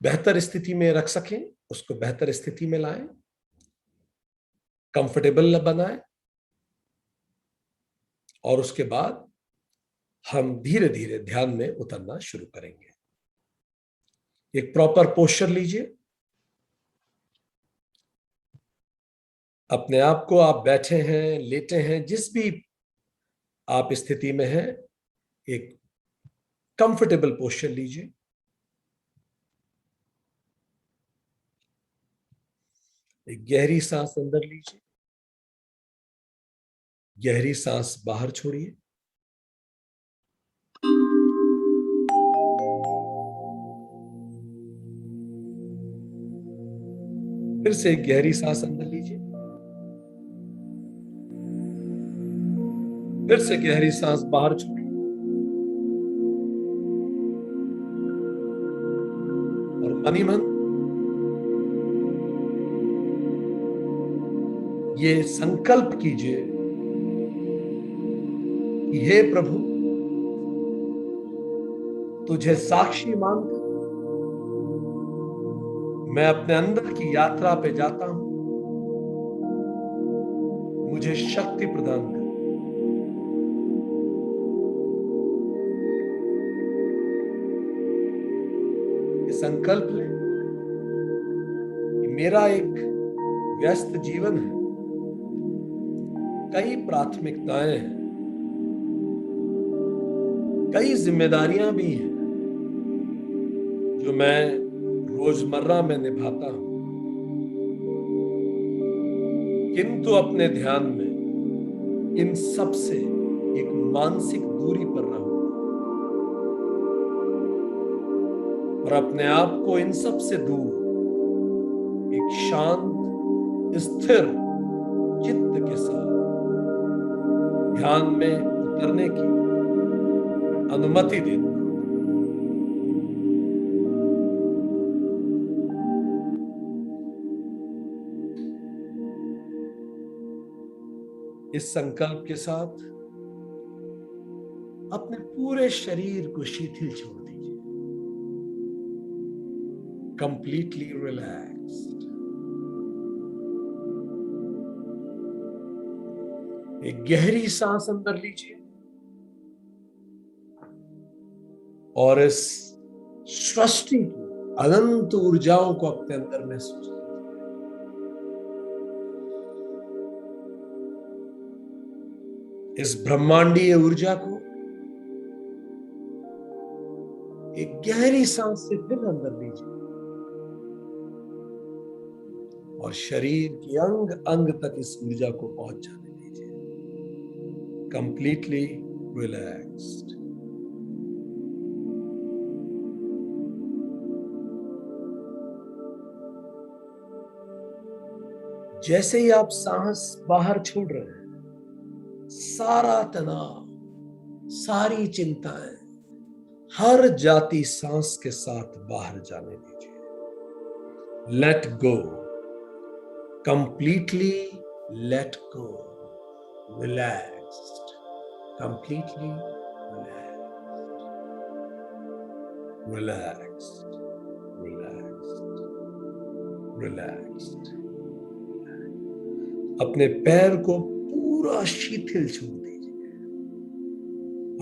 बेहतर स्थिति में रख सकें उसको बेहतर स्थिति में लाएं, कंफर्टेबल बनाएं, और उसके बाद हम धीरे धीरे ध्यान में उतरना शुरू करेंगे। एक प्रॉपर पोस्चर लीजिए। अपने आप को, आप बैठे हैं, लेटे हैं, जिस भी आप स्थिति में हैं, एक कंफर्टेबल पोस्चर लीजिए। एक गहरी सांस अंदर लीजिए, गहरी सांस बाहर छोड़िए। फिर से एक गहरी सांस अंदर लीजिए, फिर से गहरी सांस बाहर छोड़िए, और मन ही मन ये संकल्प कीजिए कि हे प्रभु, तुझे साक्षी मानकर मैं अपने अंदर की यात्रा पे जाता हूं, मुझे शक्ति प्रदान कर। ये संकल्प ले कि मेरा एक व्यस्त जीवन है, कई प्राथमिकताएं हैं, कई जिम्मेदारियां भी हैं जो मैं रोजमर्रा में निभाता हूं, किंतु अपने ध्यान में इन सब से एक मानसिक दूरी पर रहूंगा और अपने आप को इन सब से दूर एक शांत स्थिर चित्त के साथ ध्यान में उतरने की अनुमति देता हूं। इस संकल्प के साथ अपने पूरे शरीर को शिथिल छोड़ दीजिए, कंप्लीटली रिलैक्स्ड। एक गहरी सांस अंदर लीजिए और इस सृष्टि की अनंत ऊर्जाओं को अपने अंदर महसूस कीजिए। इस ब्रह्मांडीय ऊर्जा को एक गहरी सांस से फिर अंदर लीजिए और शरीर की अंग अंग तक इस ऊर्जा को पहुंच जाने दीजिए, कंप्लीटली रिलैक्स्ड। जैसे ही आप सांस बाहर छोड़ रहे हैं, सारा तनाव, सारी चिंताएं हर जाती सांस के साथ बाहर जाने दीजिए। Let go, completely let go, relaxed, completely relaxed, relaxed, relaxed. अपने पैर को पूरा शिथिल छोड़ दीजिए।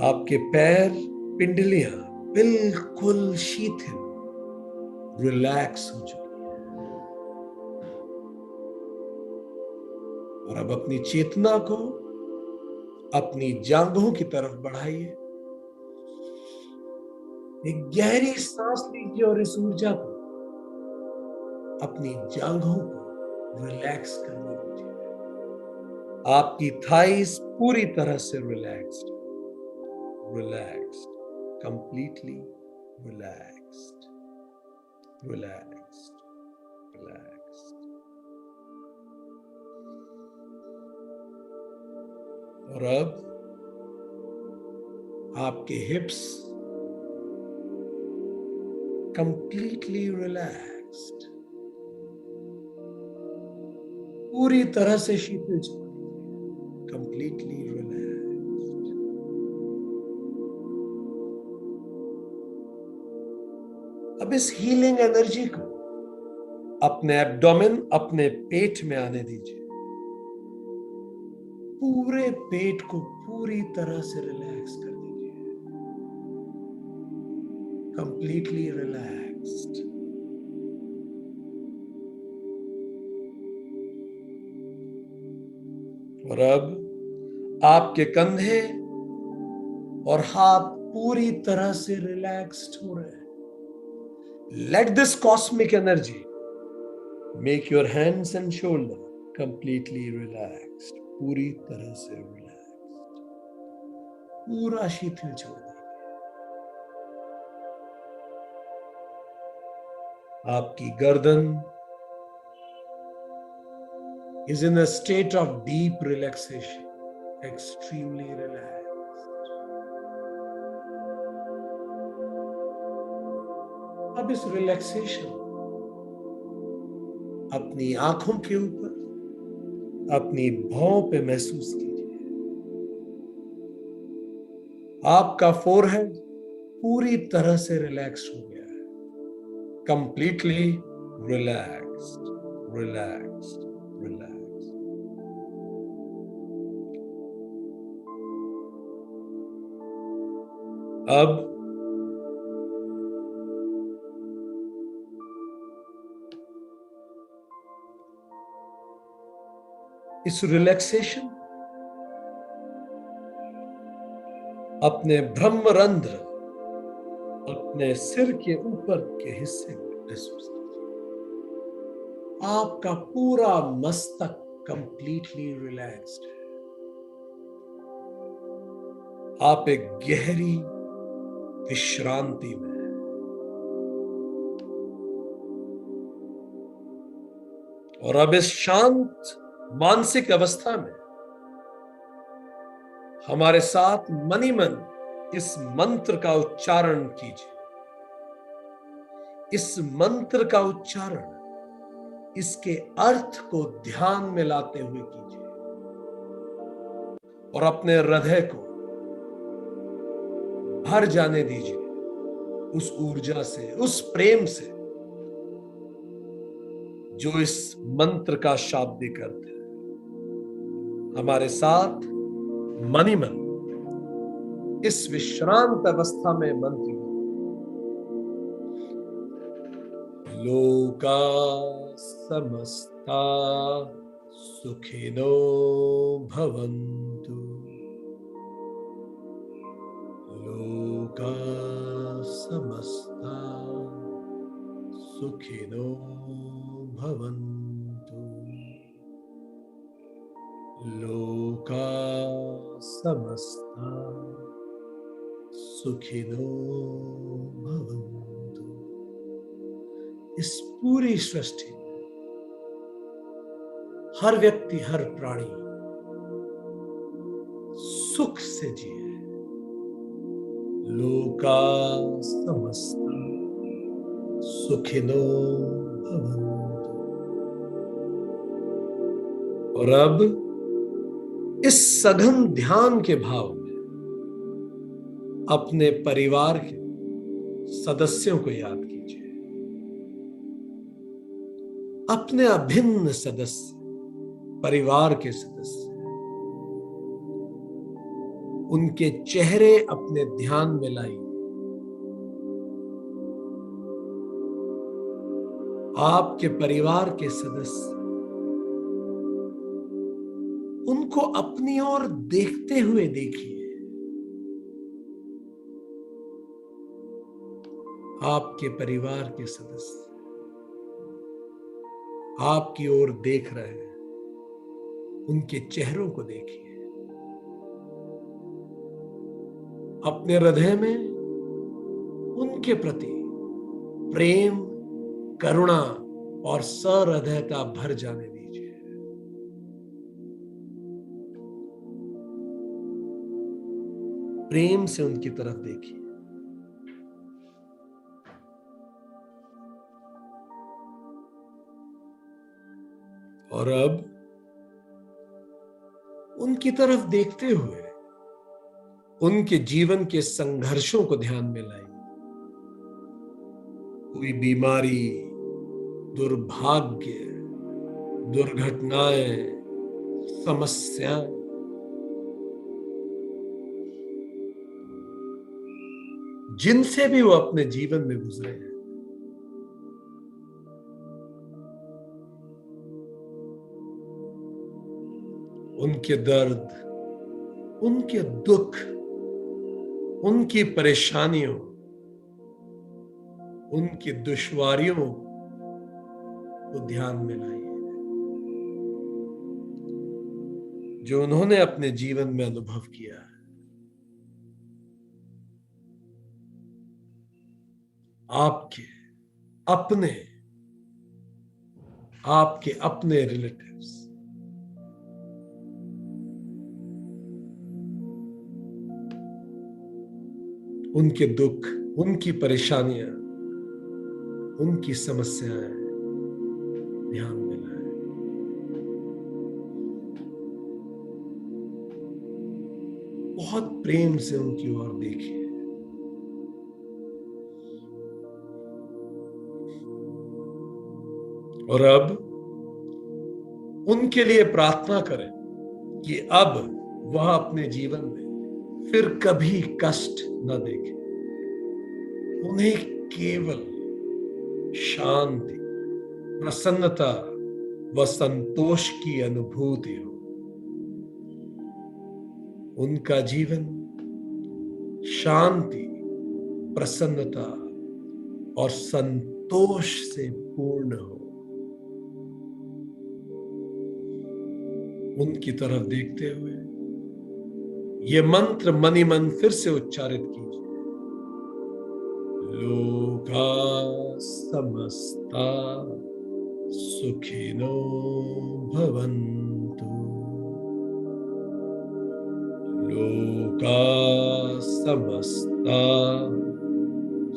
आपके पैर पिंडलियां बिल्कुल शिथिल, रिलैक्स हो चुकी है। और अब अपनी चेतना को अपनी जांघों की तरफ बढ़ाइए। एक गहरी सांस लीजिए और इस ऊर्जा को अपनी जांघों को रिलैक्स करने दीजिए। आपकी थाइस पूरी तरह से relaxed, relaxed, completely relaxed, relaxed, relaxed. और अब आपके हिप्स कंप्लीटली रिलैक्स्ड, पूरी तरह से शीतल छोड़ दीजिए, कंप्लीटली रिलैक्स्ड। अब इस हीलिंग एनर्जी को अपने एब्डोमेन, अपने पेट में आने दीजिए। पूरे पेट को पूरी तरह से रिलैक्स कर दीजिए, कंप्लीटली रिलैक्स्ड। और अब आपके कंधे और हाथ पूरी तरह से रिलैक्स्ड हो रहे हैं। Let this cosmic energy make your hands and shoulder completely relaxed, पूरी तरह से रिलैक्स्ड, पूरा शिथिल छोड़ दीजिए। आपकी गर्दन is in a state of deep relaxation, extremely relaxed. अब इस रिलैक्सेशन अपनी आंखों के ऊपर, अपनी भौं पे महसूस कीजिए। आपका फोरहेड पूरी तरह से रिलैक्स हो गया है, कंप्लीटली रिलैक्स्ड, रिलैक्स्ड, रिलैक्स्ड। अब इस रिलैक्सेशन अपने ब्रह्मरंध्र, अपने सिर के ऊपर के हिस्से में महसूस कीजिए। आपका पूरा मस्तक कंप्लीटली रिलैक्स्ड है। आप एक गहरी विश्रांति में हैं। और अब इस शांत मानसिक अवस्था में हमारे साथ मनी मन इस मंत्र का उच्चारण कीजिए। इस मंत्र का उच्चारण इसके अर्थ को ध्यान में लाते हुए कीजिए और अपने हृदय को भर जाने दीजिए उस ऊर्जा से, उस प्रेम से जो इस मंत्र का शाब्दिक अर्थ है। हमारे साथ मनी मन इस विश्रांत अवस्था में मंत्र लोका समस्ता सुखिनो भवन्तु, लोका समस्ता सुखिनो भवन्तु, लोका समस्ता सुखिनो भवन्तु। इस पूरी सृष्टि में हर व्यक्ति, हर प्राणी सुख से जिए। लोका समस्ता सुखिनो भवन्तु। और अब इस सघन ध्यान के भाव में अपने परिवार के सदस्यों को याद कीजिए। अपने अभिन्न सदस्य, परिवार के सदस्य, उनके चेहरे अपने ध्यान में लाइए। आपके परिवार के सदस्य उनको अपनी ओर देखते हुए देखिए। आपके परिवार के सदस्य आपकी ओर देख रहे हैं, उनके चेहरों को देखिए। अपने हृदय में उनके प्रति प्रेम, करुणा और सहृदयता भर जाने दीजिए। प्रेम से उनकी तरफ देखिए। और अब उनकी तरफ देखते हुए उनके जीवन के संघर्षों को ध्यान में लाइए। कोई बीमारी, दुर्भाग्य, दुर्घटनाएं, समस्याएं, जिनसे भी वो अपने जीवन में गुजरे हैं, उनके दर्द, उनके दुख, उनकी परेशानियों, उनकी दुश्वारियों को ध्यान में लाइए, जो उन्होंने अपने जीवन में अनुभव किया है। आपके अपने रिलेटिव्स, उनके दुख, उनकी परेशानियां, उनकी समस्याएं ध्यान में लाएं। बहुत प्रेम से उनकी ओर देखिए। और अब उनके लिए प्रार्थना करें कि अब वह अपने जीवन में फिर कभी कष्ट न देखे। उन्हें केवल शांति, प्रसन्नता व संतोष की अनुभूति हो। उनका जीवन शांति, प्रसन्नता और संतोष से पूर्ण हो। उनकी तरफ देखते हुए ये मंत्र मन ही मन फिर से उच्चारित कीजिए। लोका समस्ता सुखिनो भवन्तु। लोका समस्ता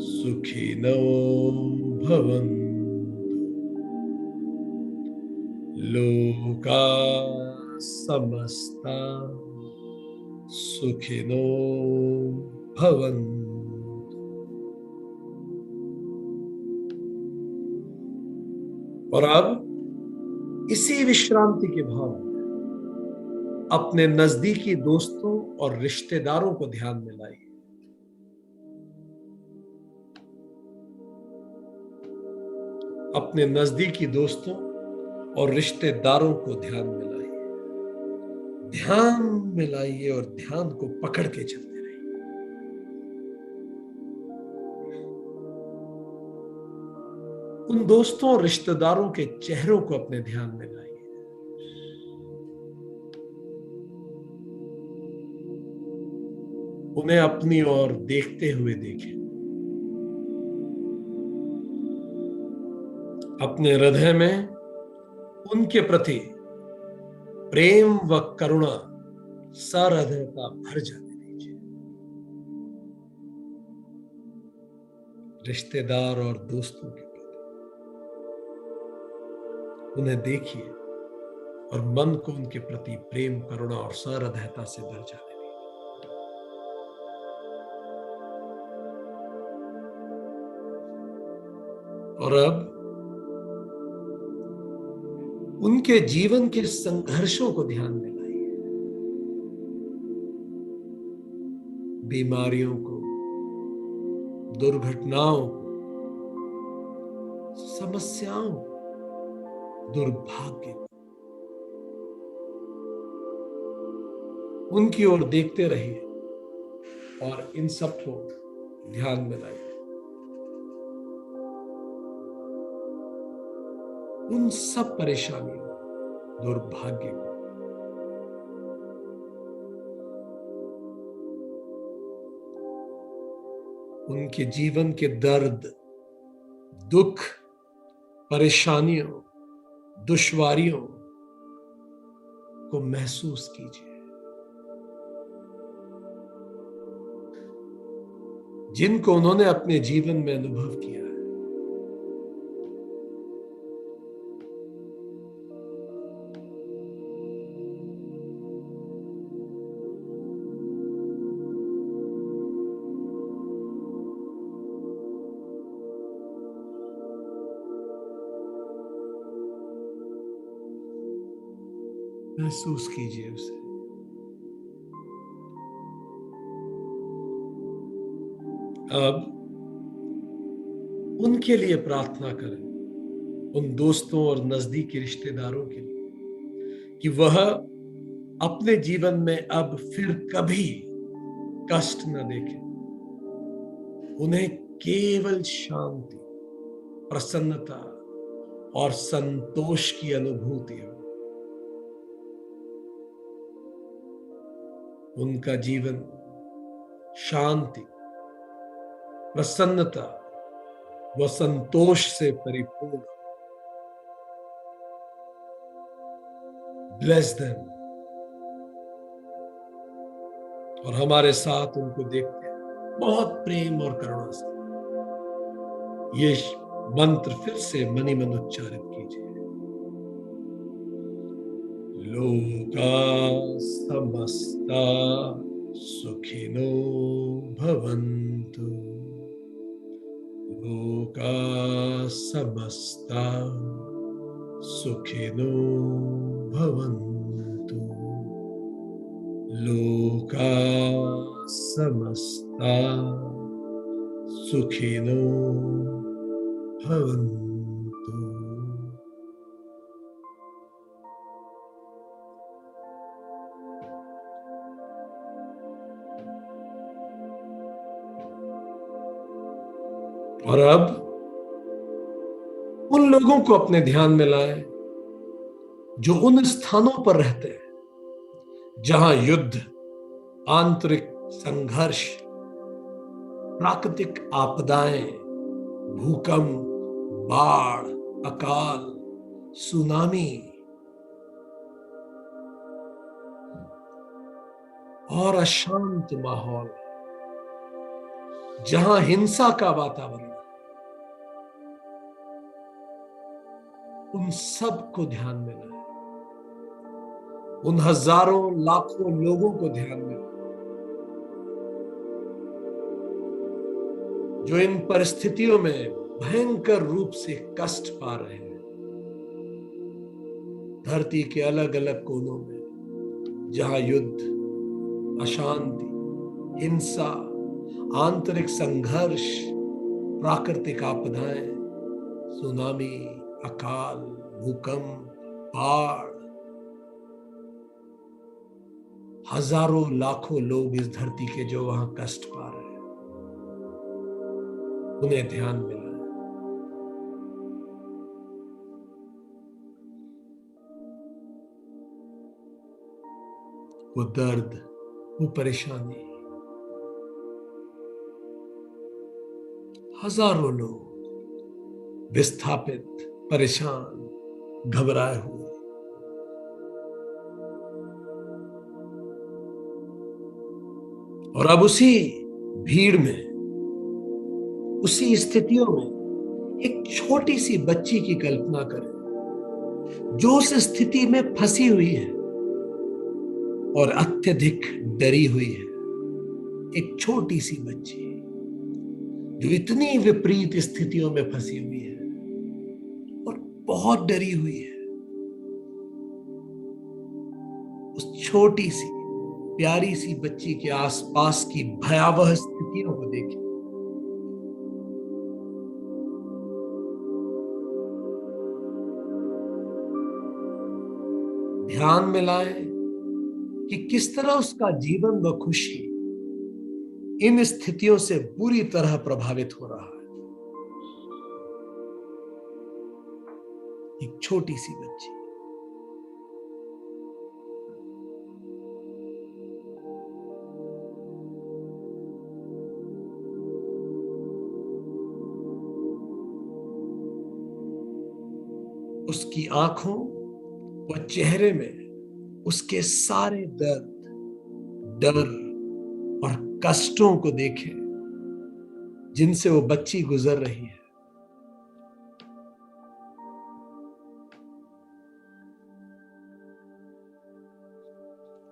सुखिनो भवन्तु। लोका समस्ता सुखिनो भवन्तु। और अब इसी विश्रांति के भाव में अपने नजदीकी दोस्तों और रिश्तेदारों को ध्यान में लाइए। अपने नजदीकी दोस्तों और रिश्तेदारों को ध्यान में लाइए। ध्यान में लाइए और ध्यान को पकड़ के चलते रहिए। उन दोस्तों और रिश्तेदारों के चेहरों को अपने ध्यान में लाइए। उन्हें अपनी ओर देखते हुए देखें। अपने हृदय में उनके प्रति प्रेम व करुणा, सहृदयता भर जाने दीजिए। रिश्तेदार और दोस्तों के प्रति उन्हें देखिए और मन को उनके प्रति प्रेम, करुणा और सहृदयता से भर जाने दीजिए। और अब उनके जीवन के संघर्षों को ध्यान में लाइए। बीमारियों को, दुर्घटनाओं को, समस्याओं को, दुर्भाग्य को। उनकी ओर देखते रहिए और इन सबको ध्यान में लाइए। उन सब परेशानियों, दुर्भाग्य को, उनके जीवन के दर्द, दुख, परेशानियों, दुश्वारियों को महसूस कीजिए। जिनको उन्होंने अपने जीवन में अनुभव किया है। महसूस कीजिए उसे। अब उनके लिए प्रार्थना करें, उन दोस्तों और नजदीकी रिश्तेदारों के लिए, कि वह अपने जीवन में अब फिर कभी कष्ट न देखें। उन्हें केवल शांति, प्रसन्नता और संतोष की अनुभूति हो। उनका जीवन शांति, प्रसन्नता व संतोष से परिपूर्ण। Bless them. और हमारे साथ उनको देखते हैं बहुत प्रेम और करुणा से ये मंत्र फिर से मनी मन उच्चारित कीजिए। लोका समस्ता सुखिनो भवन्तु। लोका समस्ता सुखिनो भवन्तु। लोका समस्ता सुखिनो भवन्तु। और अब उन लोगों को अपने ध्यान में लाएं जो उन स्थानों पर रहते हैं जहां युद्ध, आंतरिक संघर्ष, प्राकृतिक आपदाएं, भूकंप, बाढ़, अकाल, सुनामी और अशांत माहौल, जहां हिंसा का वातावरण, उन सब को ध्यान में लाएं। उन हजारों लाखों लोगों को ध्यान में लाएं जो इन परिस्थितियों में भयंकर रूप से कष्ट पा रहे हैं। धरती के अलग अलग कोनों में जहां युद्ध, अशांति, हिंसा, आंतरिक संघर्ष, प्राकृतिक आपदाएं, सुनामी, अकाल, भूकंप, बाढ़, हजारों लाखों लोग इस धरती के जो वहां कष्ट पा रहे हैं, उन्हें ध्यान में लाएं। वो दर्द, वो परेशानी, हजारों लोग विस्थापित, परेशान, घबराए हुए, और अब उसी भीड़ में, उसी स्थितियों में एक छोटी सी बच्ची की कल्पना करें जो उस स्थिति में फंसी हुई है और अत्यधिक डरी हुई है। एक छोटी सी बच्ची जो इतनी विपरीत स्थितियों में फंसी हुई है और बहुत डरी हुई है। उस छोटी सी प्यारी सी बच्ची के आसपास की भयावह स्थितियों को देखें। ध्यान में लाएं कि किस तरह उसका जीवन व खुशी इन स्थितियों से बुरी तरह प्रभावित हो रहा है। एक छोटी सी बच्ची, उसकी आंखों व चेहरे में उसके सारे दर्द, डर और कष्टों को देखें जिनसे वो बच्ची गुजर रही है।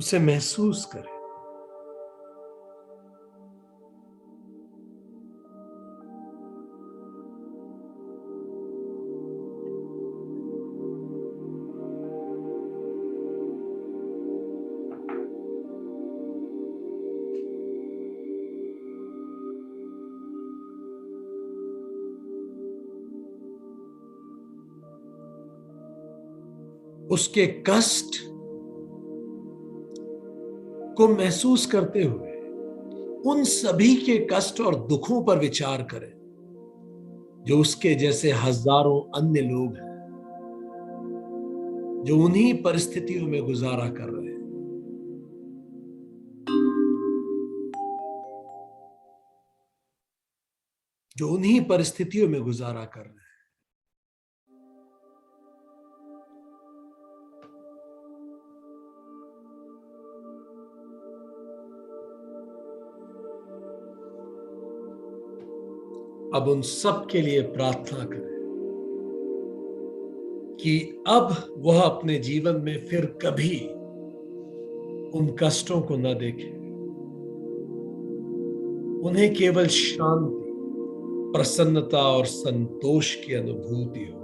उसे महसूस करें। उसके कष्ट को महसूस करते हुए उन सभी के कष्ट और दुखों पर विचार करें जो उसके जैसे हजारों अन्य लोग हैं जो उन्हीं परिस्थितियों में गुजारा कर रहे हैं। जो उन्हीं परिस्थितियों में गुजारा कर रहे हैं। अब उन सब के लिए प्रार्थना करें कि अब वह अपने जीवन में फिर कभी उन कष्टों को न देखे। उन्हें केवल शांति, प्रसन्नता और संतोष की अनुभूति हो।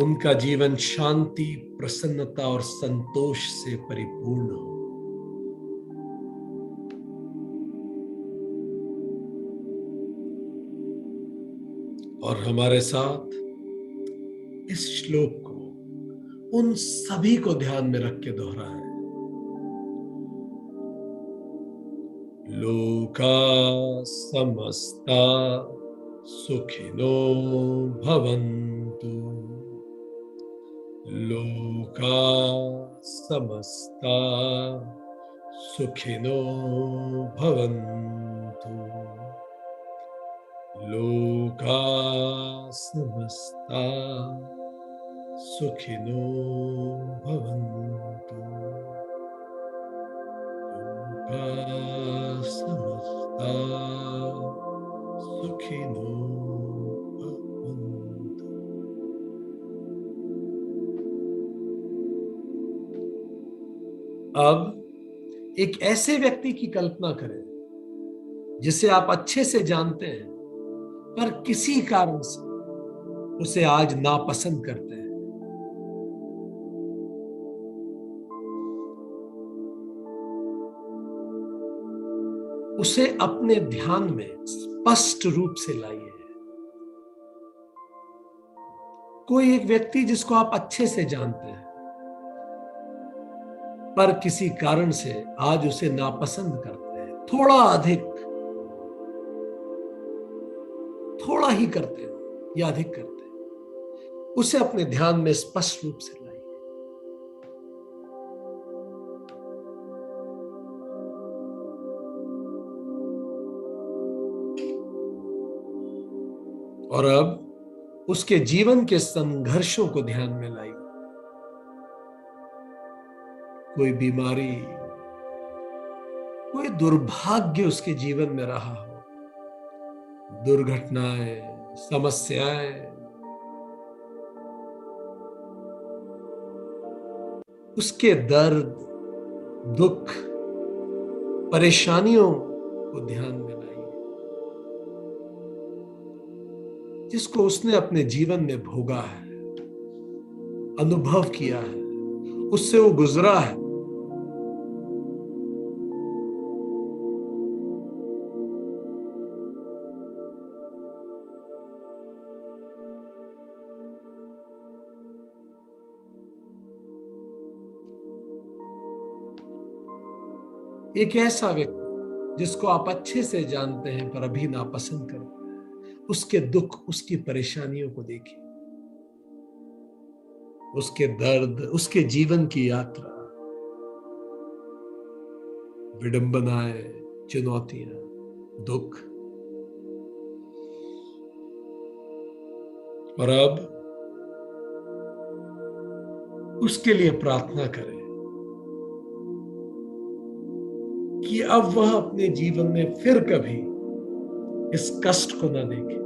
उनका जीवन शांति, प्रसन्नता और संतोष से परिपूर्ण हो। और हमारे साथ इस श्लोक को उन सभी को ध्यान में रख के दोहराएं। लोका समस्ता सुखिनो भवन्तु। लोका समस्ता सुखिनो भवन्तु। लोका समस्ता सुखिनो भवन्तु। लोका समस्ता सुखिनो भवन्तु। अब एक ऐसे व्यक्ति की कल्पना करें जिसे आप अच्छे से जानते हैं पर किसी कारण से उसे आज नापसंद करते हैं। उसे अपने ध्यान में स्पष्ट रूप से लाइए। कोई एक व्यक्ति जिसको आप अच्छे से जानते हैं पर किसी कारण से आज उसे नापसंद करते हैं, थोड़ा अधिक, थोड़ा ही करते हैं या अधिक करते हैं। उसे अपने ध्यान में स्पष्ट रूप से लाइए। और अब उसके जीवन के संघर्षों को ध्यान में लाइए। कोई बीमारी, कोई दुर्भाग्य उसके जीवन में रहा हो, दुर्घटनाएं, समस्याएं, उसके दर्द, दुख, परेशानियों को ध्यान में लाइए जिसको उसने अपने जीवन में भोगा है, अनुभव किया है, उससे वो गुजरा है। एक ऐसा व्यक्ति जिसको आप अच्छे से जानते हैं पर अभी नापसंद करते हैं, उसके दुख, उसकी परेशानियों को देखिए, उसके दर्द, उसके जीवन की यात्रा, विडंबनाएं, चुनौतियां, दुख, और अब उसके लिए प्रार्थना करें कि अब वह अपने जीवन में फिर कभी इस कष्ट को न देखे,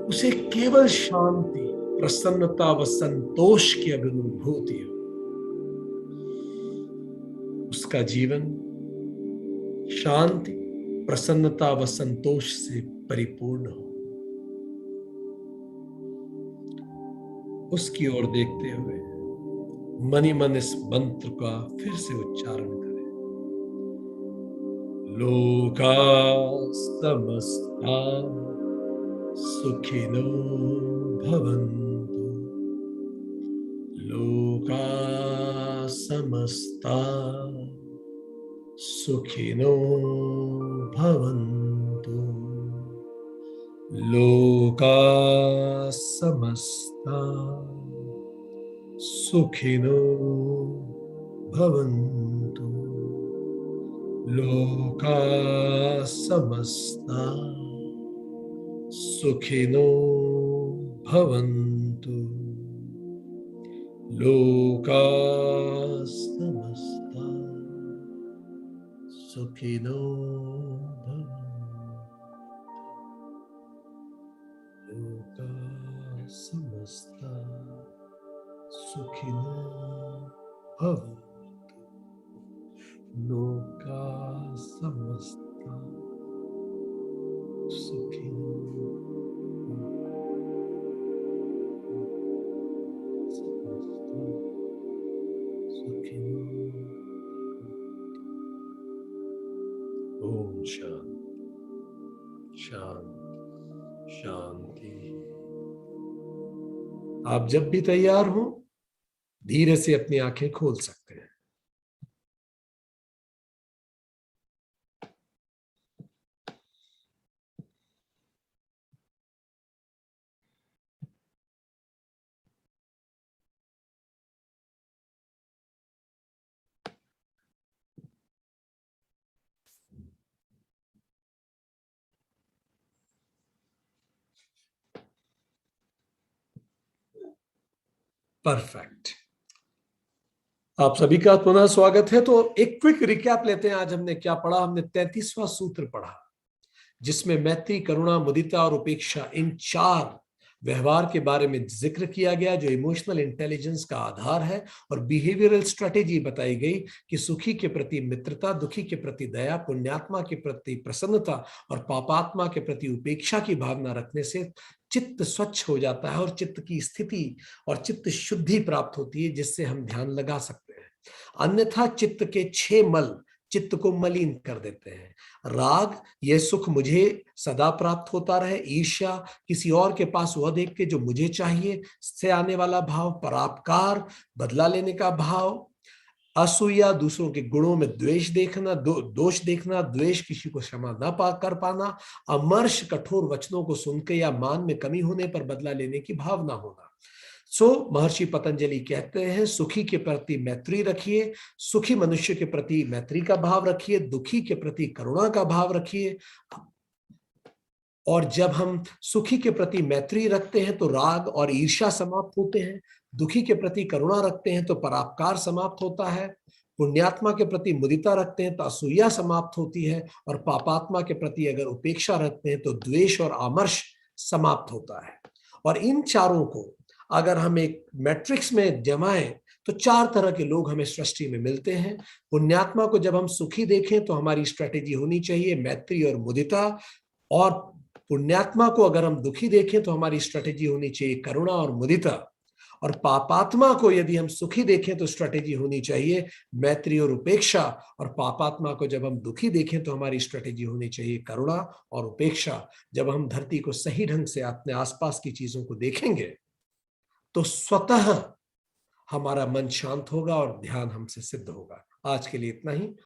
उसे केवल शांति, प्रसन्नता व संतोष की अनुभूति हो, उसका जीवन शांति, प्रसन्नता व संतोष से परिपूर्ण हो। उसकी ओर देखते हुए मन ही मन इस मंत्र का फिर से उच्चारण करें। लोका समस्ता सुखिनो भवन्तु, लोका समस्ता सुखिनो भवन्तु, लोका समस्ता सुखिनो भवन्तु, लोका समस्ता सुखिनो भवन्तु, लोका समस्ता सुखिनो भवन्तु, लोका समस्ता सुखिनो भवन्तु, लोका समस्ता सुखिनो सुखिनो। ओम शांति शांति शांति। आप जब भी तैयार हो धीरे से अपनी आंखें खोल सकते हैं। परफेक्ट। आप सभी का पुनः स्वागत है। तो एक क्विक रिकैप लेते हैं। आज हमने क्या पढ़ा? हमने 33वां सूत्र पढ़ा, जिसमें मैत्री, करुणा, मुदिता और उपेक्षा, इन 4 व्यवहार के बारे में जिक्र किया गया, जो इमोशनल इंटेलिजेंस का आधार है। और बिहेवियरल स्ट्रेटेजी बताई गई कि सुखी के प्रति मित्रता, दुखी के प्रति दया, पुण्यात्मा के प्रति प्रसन्नता और पापात्मा के प्रति उपेक्षा की भावना रखने से चित्त स्वच्छ हो जाता है और चित्त की स्थिति और चित्त शुद्धि प्राप्त होती है, जिससे हम ध्यान लगा सकते हैं। अन्यथा चित्त के 6 मल चित्त को मलिन कर देते हैं। राग, यह सुख मुझे सदा प्राप्त होता रहे। ईर्ष्या, किसी और के पास वह देख के जो मुझे चाहिए से आने वाला भाव। परापकार, बदला लेने का भाव। असूया, दूसरों के गुणों में द्वेष देखना, दोष देखना। द्वेष, किसी को क्षमा न कर पाना। अमर्ष, कठोर वचनों को सुनकर या मान में कमी होने पर बदला लेने की भावना होना। महर्षि पतंजलि कहते हैं, सुखी के प्रति मैत्री रखिए, सुखी मनुष्य के प्रति मैत्री का भाव रखिए, दुखी के प्रति करुणा का भाव रखिए। और जब हम सुखी के प्रति मैत्री रखते हैं तो राग और ईर्ष्या समाप्त होते हैं। दुखी के प्रति करुणा रखते हैं तो परापकार समाप्त होता है। पुण्यात्मा के प्रति मुदिता रखते हैं तो असूया समाप्त होती है। और पापात्मा के प्रति अगर उपेक्षा रखते हैं तो द्वेष और आमर्ष समाप्त होता है। और इन चारों को अगर हम एक मैट्रिक्स में जमाएं तो 4 तरह के लोग हमें सृष्टि में मिलते हैं। पुण्यात्मा को जब हम सुखी देखें तो हमारी स्ट्रेटेजी होनी चाहिए मैत्री और मुदिता। और पुण्यात्मा को अगर हम दुखी देखें तो हमारी स्ट्रेटेजी होनी चाहिए करुणा और मुदिता। और पापात्मा को यदि हम सुखी देखें तो स्ट्रेटेजी होनी चाहिए मैत्री और उपेक्षा। और पापात्मा को जब हम दुखी देखें तो हमारी स्ट्रेटेजी होनी चाहिए करुणा और उपेक्षा। जब हम धरती को सही ढंग से अपने आसपास की चीजों को देखेंगे तो स्वतः हमारा मन शांत होगा और ध्यान हमसे सिद्ध होगा। आज के लिए इतना ही।